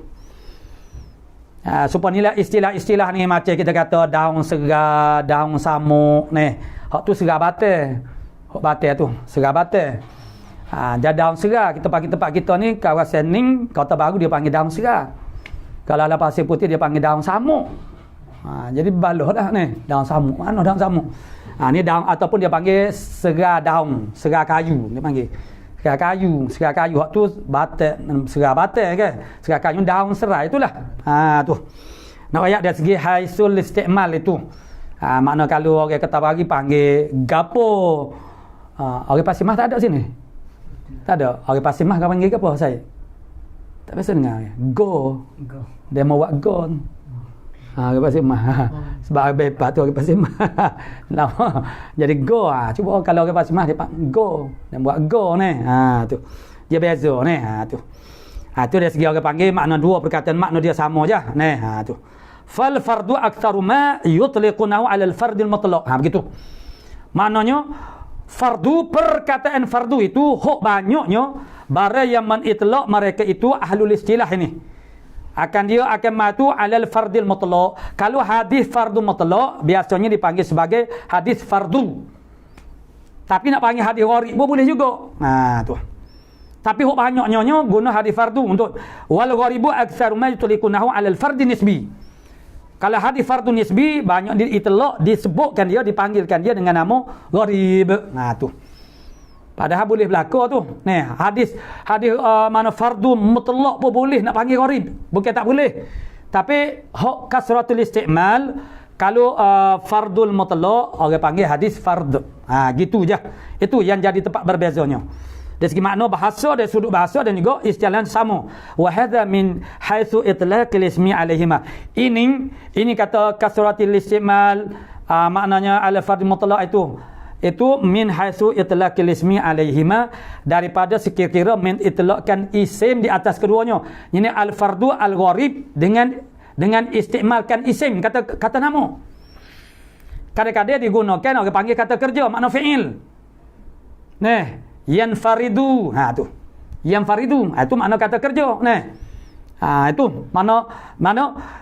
Supaya istilah-istilah ni macam kita kata daun segar, daun samuk hak tu segar batal. Hak batal tu segar batal. Jadi daun segar kita panggil tempat kita ni kawasan Ning, Kota Baru, dia panggil daun segar. Kalau ala Pasir Putih dia panggil daun samuk. Jadi baluh dah daun samuk. Mana daun samuk? Ni daun, ataupun dia panggil segar daun, segar kayu dia panggil. Segar kayu hak tu batal, segar batal ke? Segar kayu daun serai itulah. Tu. Nak ayat dari segi haisul istimal itu. Makna kalau orang kata bagi panggil gapo. Orang Pasir Mas tak ada sini. Tak ada. Orang Pasir Mas kau panggil gapo saya? Tak biasa dengar. Go. Dia mau buat go. Orang Pasir Mas. Sebab bebat tu orang Pasir Mas. Nama. Jadi go. Cuba kalau orang Pasir Mas dia panggil go. Dia buat go ni. Tu. Dia beza ni. Tu. Tu dari segi orang panggil makna dua perkataan, makna dia sama je. Tu. Fal fardu aktsaru ma yutliqunahu 'ala al-fardil mutlaq. Begitu. Maknanya fardu, perkataan fardu itu banyaknya barang yang menitlaq mereka itu ahlul istilah ini. Dia akan matu 'ala al-fardil mutlaq. Kalau hadis fardu mutlaq biasanya dipanggil sebagai hadis fardu. Tapi nak panggil hadis gharib pun boleh juga. Tu. Tapi banyaknya guna hadis fardu untuk wal gharibu aktsaru ma yutliqunahu 'ala al-fardin nisbi. Kalau hadis fardu nisbi banyak diitlaq, disebutkan dia, dipanggilkan dia dengan nama gharib. Tu. Padahal boleh berlaku tu. Hadis mana fardu mutlaq pun boleh nak panggil gharib. Bukan tak boleh. Tapi hak kasratul istimal, kalau fardul mutlaq orang panggil hadis fard. Gitu je. Itu yang jadi tempat berbezanya. Dari segi makna bahasa, dari sudut bahasa dan juga istilah sama. Wa hadza min haitsu itlaqil ismi alaihima. Ini kata kasratil istimal, maknanya al fard mutlaq itu min haitsu itlaqil ismi alaihima, daripada sekira-kira mengitlaqkan isim di atas keduanya. Ini al fardu al gharib dengan istimalkan isim, kata nama. kadang-kadang digunakan orang panggil kata kerja, makna fi'il. Nah, yanfaridu. Ha tu. Yanfaridu. Ha, itu makna kata kerja. Nah. Ha, itu mana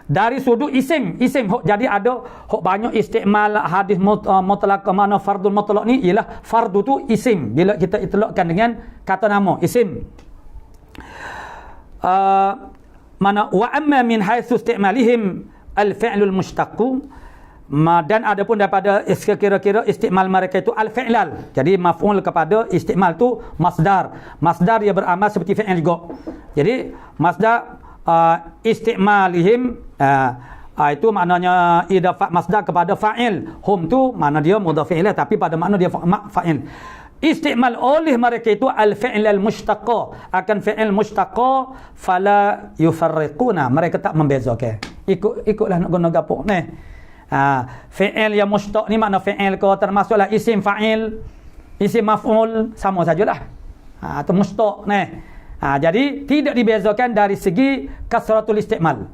dari sudut isim jadi ada banyak istimal hadis mutlaq mana fardul mutlaq ni ialah fardu tu isim bila kita itlaqkan dengan kata nama isim. Mana wa amma min haitsu istimalihim al-fi'lul mushtaq, dan ada pun daripada kira-kira istimal mereka itu al-fi'lal. Jadi maf'ul kepada istimal tu masdar dia beramal seperti fi'il juga. Jadi masdar istimalihim itu maknanya idafah masdar kepada fa'il. Hum tu makna dia mudhaf ilaih tapi pada makna dia fa'il. Istimal oleh mereka itu al-fi'l al-mushtaqqa, akan fi'il mushtaqqa fala yufarriquna, mereka tak membezakan. Ikutlah nak guna gapo ni. Fi'il yang mushtaq ni makna fi'il ke termasuklah isim fa'il, isim maf'ul, sama sajalah. Atau mushtaq ni. Jadi tidak dibezakan dari segi kasratul istimal.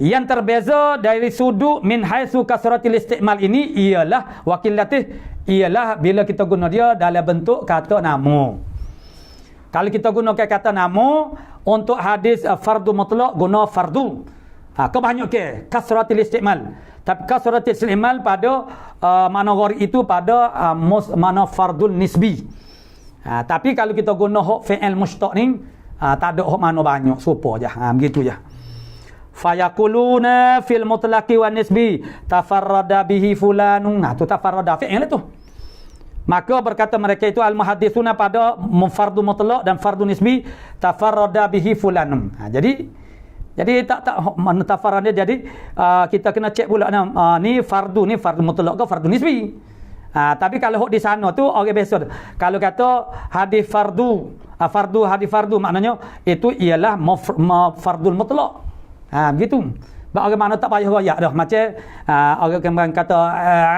Yang terbeza dari sudut min haitsu kasratul istimal ini ialah wakilatih, ialah bila kita guna dia dalam bentuk kata nama. Kalau kita gunakan kata nama untuk hadis fardu mutlaq guna fardu. Kebanyakan kasratul istimal. Tapi kasratul istimal pada makna gharib itu pada makna fardul nisbi. Tapi kalau kita guna hok fi'il mushtaq ni tak ada hok mana banyak, supo je. Begitu je. Fayaquluna fil mutlaqi wan nisbi tafarrada bihi fulanun. Tu tafarrada fi'il tu. Maka berkata mereka itu al-muhadditsuna pada fardu mutlaq dan fardu nisbi tafarrada bihi fulanun. Jadi tak mana tafarrada, jadi kita kena cek pula ni fardu mutlaq ke fardu nisbi. Tapi kalau di sana tu orang biasa. Kalau kata hadis hadis fardu maknanya itu ialah fardul mutlaq. Begitu. Orang mana tak payah royak dah. Macam orang kembang kata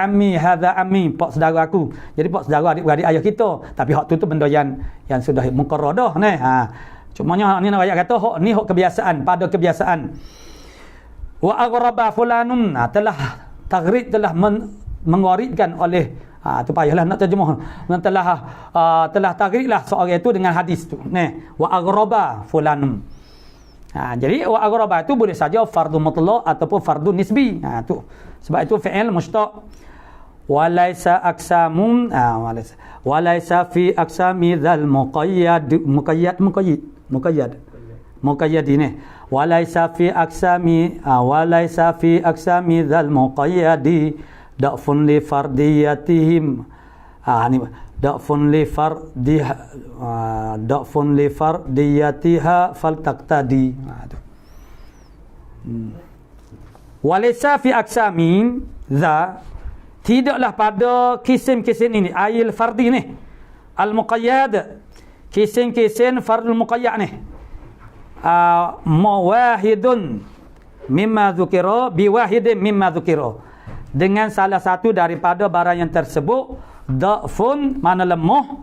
ammi hadza ammi, pak saudara aku. Jadi pak saudara adik-beradik ayah kita. Tapi hak tu benda yang sudah muqarrar dah ni. Cumanya ni nak royak kata hak ni hak kebiasaan, pada kebiasaan. Wa aghraba fulanun, telah taghrib, telah mengwaridkan oleh tu payahlah nak terjemah, telah tagriklah seorang itu dengan hadis tu wa aghraba fulanun. Jadi wa aghraba itu boleh saja fardu mutlaq ataupun fardu nisbi. Tu sebab itu fi'il mushtaq. Walaisa aksamun walaisa fi aksami dzal muqayyad ini walaisa fi aksami dzal muqayyadi da'fun li fardiyatihim. Ni da'fun li fardiyatiha faltaqtadi. Walaysa fi aksamin za, tidaklah pada kisim-kisim ini ayil fardi ni al-muqayyad, kisim-kisim fardul muqayyad ni mawahidun mimma dzukira biwahidin mimma dzukira, dengan salah satu daripada barang yang tersebut. Da'fun makna lemah,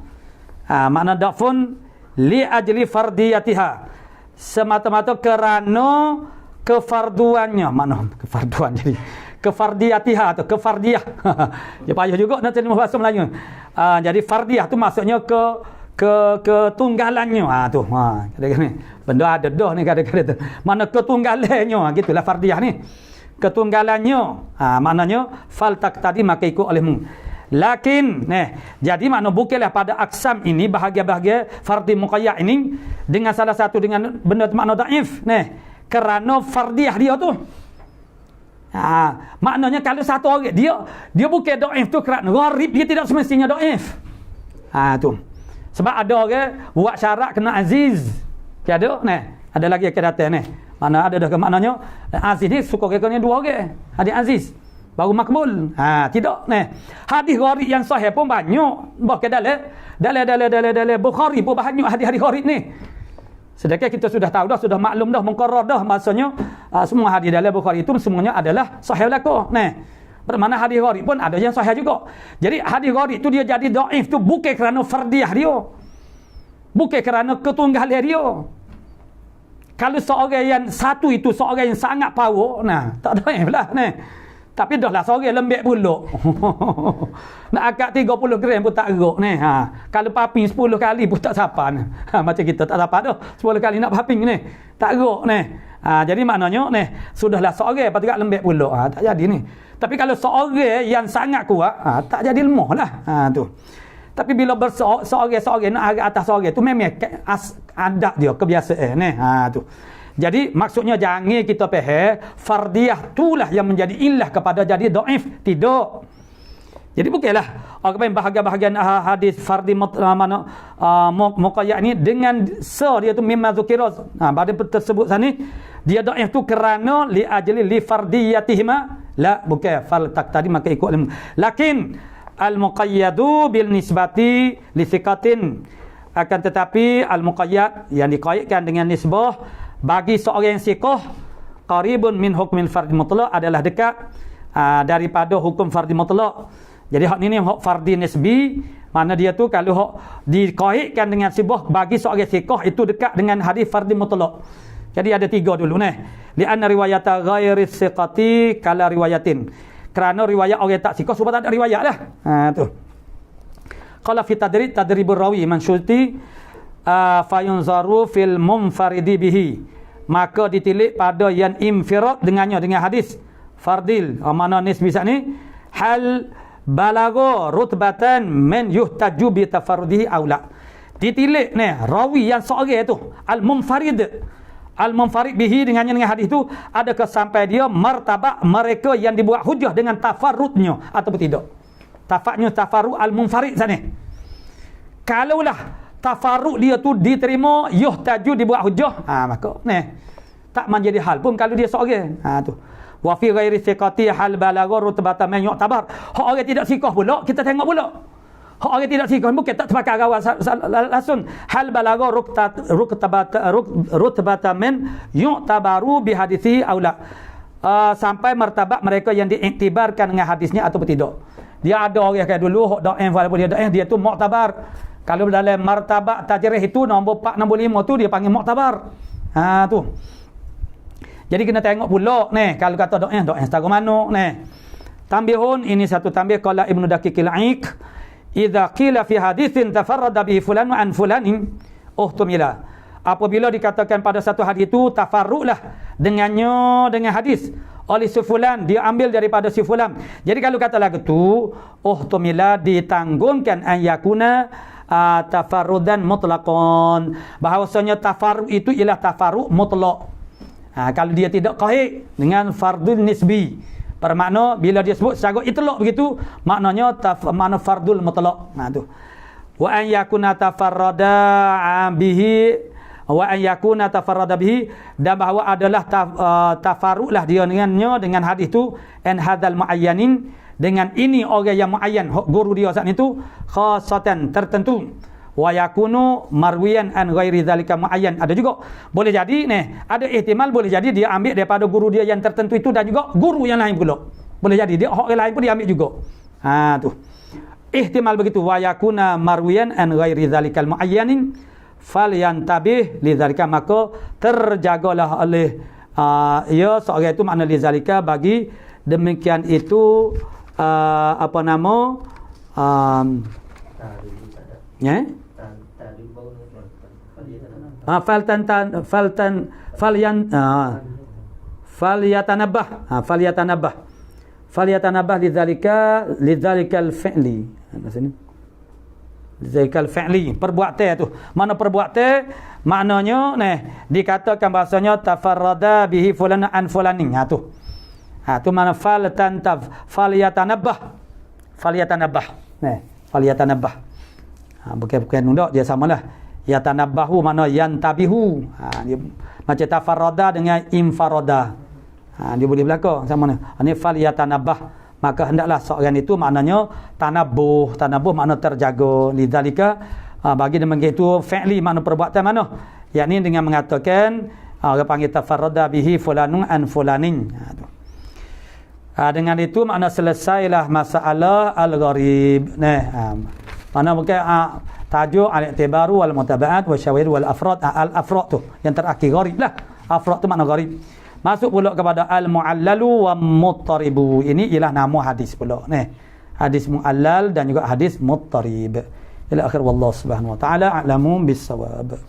makna da'fun li ajli fardiyatiha, semata-mata kerana kefarduannya. Mana kefarduan jadi kefardiyatiha atau kefardiyah. Dia payah juga nak terjemah bahasa Melayu. Jadi fardiyah tu maksudnya ketunggalannya. Tu kadang-kadang benda ada dah ni kadang-kadang tu. Mana ketunggalannya, gitulah fardiyah ni. Ketunggalannya, maknanya faltak tadi maka ikut olehmu. Lakin jadi makna bukanlah pada aksam ini, bahagia-bahagia fardi muqayyad ini dengan salah satu dengan benda makna dhaif kerana fardiyah dia tu. Maknanya kalau satu orang dia bukan dhaif tu kerana gharib, dia tidak semestinya dhaif. Tu sebab ada orang buat syarat kena aziz. Ada ada lagi akan datang mana ada dah ke maknanya aziz ni suka kekalnya dua orang. Hadis aziz baru makbul. Tidak hadis gharib yang sahih pun banyak. Bahkan dalam Bukhari pun banyak hadis-hadis gharib ni. Sedangkan kita sudah tahu dah, sudah maklum dah, muqarrar dah, maksudnya semua hadis dalam Bukhari itu semuanya adalah sahih belaka. Bermakna hadis gharib pun ada yang sahih juga. Jadi hadis gharib tu dia jadi dhaif tu bukan kerana fardiyah dia. Bukan kerana ketunggalan dia. Kalau seorang yang satu itu seorang yang sangat power, tak dhaif lah Tapi dah lah sore lembek pulak. Nak akak 30 gram pun tak geruk ni. Kalau paping 10 kali pun tak sapan. Macam kita tak sapan dah. 10 kali nak paping ni. Tak geruk ni. Jadi maknanya ni sudahlah sore lepas tu lembek pulak. Tak jadi ni. Tapi kalau sore yang sangat kuat, tak jadi lemah lah. Tu. Tapi bila sore nak agak atas sore tu memang adat dia, kebiasaan ni. Tu. Jadi maksudnya jangan kita faham fardiyah itulah yang menjadi illah kepada jadi dhaif. Tidak. Jadi bukanlah orang bahagian-bahagian hadis fardi muqayyad ni dengan dia tu mimma dzukira. Pada tersebut sana dia dhaif tu kerana li ajli li fardiyatihima. La, bukan fal tak tadi maka ikut ilmu. Lakin al muqayyadu bil nisbati li thiqatin. Akan tetapi al muqayyad yang dikaitkan dengan nisbah bagi seorang yang siqah qaribun min hukmin fardhi mutlaq adalah dekat daripada hukum fardhi mutlaq. Jadi hak ni hak fardhi nisbi, mana dia tu kalau hak dikaitkan dengan sibah bagi seorang siqah itu dekat dengan hadis fardhi mutlaq. Jadi ada 3 dulu ni. Li anna riwayata ghairi siqati kala riwayatin. Kerana riwayat orang tak siqah sebab tak ada riwayat lah. Tu. Qala fi tadribur rawi man syuti fayunzaru fil munfaridi bihi, maka ditilik pada yang infirad dengannya dengan hadis fardil. Mana nisbi ni hal balagha rutbatan man yuhtaju bi tafarrudihi aula. Ditilik ni rawi yang seorang tu al-munfarid bihi dengannya dengan hadis tu adakah sampai dia martabak mereka yang dibuat hujah dengan tafarrudnya atau tidak. Tafarrud al-munfarid sana. Kalaulah tafarrud dia tu diterima yuhtaju dibuat hujah, maka ni tak menjadi hal pun kalau dia seorang. Tu wa fi ghairi thiqati hal balagha rutbatan man yu'tabar. Hak orang tidak siqah pula kita tengok pula. Hak orang tidak siqah bukan tak terpakai rawat lasun hal balagha rutbatan man yu'tabaru bi hadisi aula. Sampai martabat mereka yang diiktibarkan dengan hadisnya atau tidak. Dia ada orang kayak dulu hak dhaif walaupun dia tu mu'tabar. Kalau dalam martabat tajrih itu nombor 4 nombor 5 tu dia panggil mu'tabar. Tu. Jadi kena tengok pula ni kalau kata dhaif setara mana ni. Tambihun ini satu tambih qala Ibnu Daqiqil Aik idza qila fi haditsin tafarrada bihi fulan wa an fulanin uhtumila. Apabila dikatakan pada satu hadis itu tafarruqlah dengannya dengan hadis oleh si fulan, dia ambil daripada si fulan. Jadi kalau kata lagu tu uhtumila ditanggungkan an yakuna tafarrudan mutlaqan, bahawasanya tafarruq itu ialah tafarruq mutlaq. Kalau dia tidak qahid dengan fardul nisbi, bermakna bila dia sebut secara itlaq begitu maknanya makna fardul mutlaq. Tu wa an yakuna tafarrada bihi dan bahawa adalah tafarruqlah dia dengannya dengan hadis tu an hadzal muayyanin, dengan ini orang yang muayyan guru dia saat itu khasatan tertentu wa yakunu marwiyan an ghairi zalika muayyan. Ada juga boleh jadi ada ihtimal boleh jadi dia ambil daripada guru dia yang tertentu itu dan juga guru yang lain pula. Boleh jadi dia orang lain pun dia ambil juga. Tu. Ihtimal begitu wa yakuna marwiyan an ghairi zalikal muayyanin falyantabih lidzalika, maka terjagalah oleh seorang itu makna lidzalika bagi demikian itu falyatanabah lidzalikal fi'li. Zaikal fi'li, perbuatan tu. Mana perbuatan? Maknanya dikatakan bahasanya tafarrada bihi fulan an fulanin. Tu. Tu mana falyatanabah. Falyatanabah. Bukan ndak dia samalah. Yatanabahu makna yantabihu. Dia macam tafarrada dengan infarada. Dia boleh belaka sama ni. Ini falyatanabah. Maka hendaklah seorang itu maknanya tanabuh makna terjaga. Lidzalika bagi demikian itu fi'li makna perbuatan mana, yakni dengan mengatakan orang panggil tafarrada bihi fulanun an fulanin. Dengan itu makna selesailah masalah al-gharib. Mana bukan tajuk al-i'tibaru wal mutaba'at wa syawahid wal afrad. Al-afrad tu yang terakhir gharib lah. Afrad tu makna gharib. Masuk pula kepada al-mu'allalu wa muttaribu. Ini ialah nama hadis pula. Hadis mu'allal dan juga hadis muttarib. Ila akhir wallahu subhanahu wa ta'ala a'lamu bis-shawab.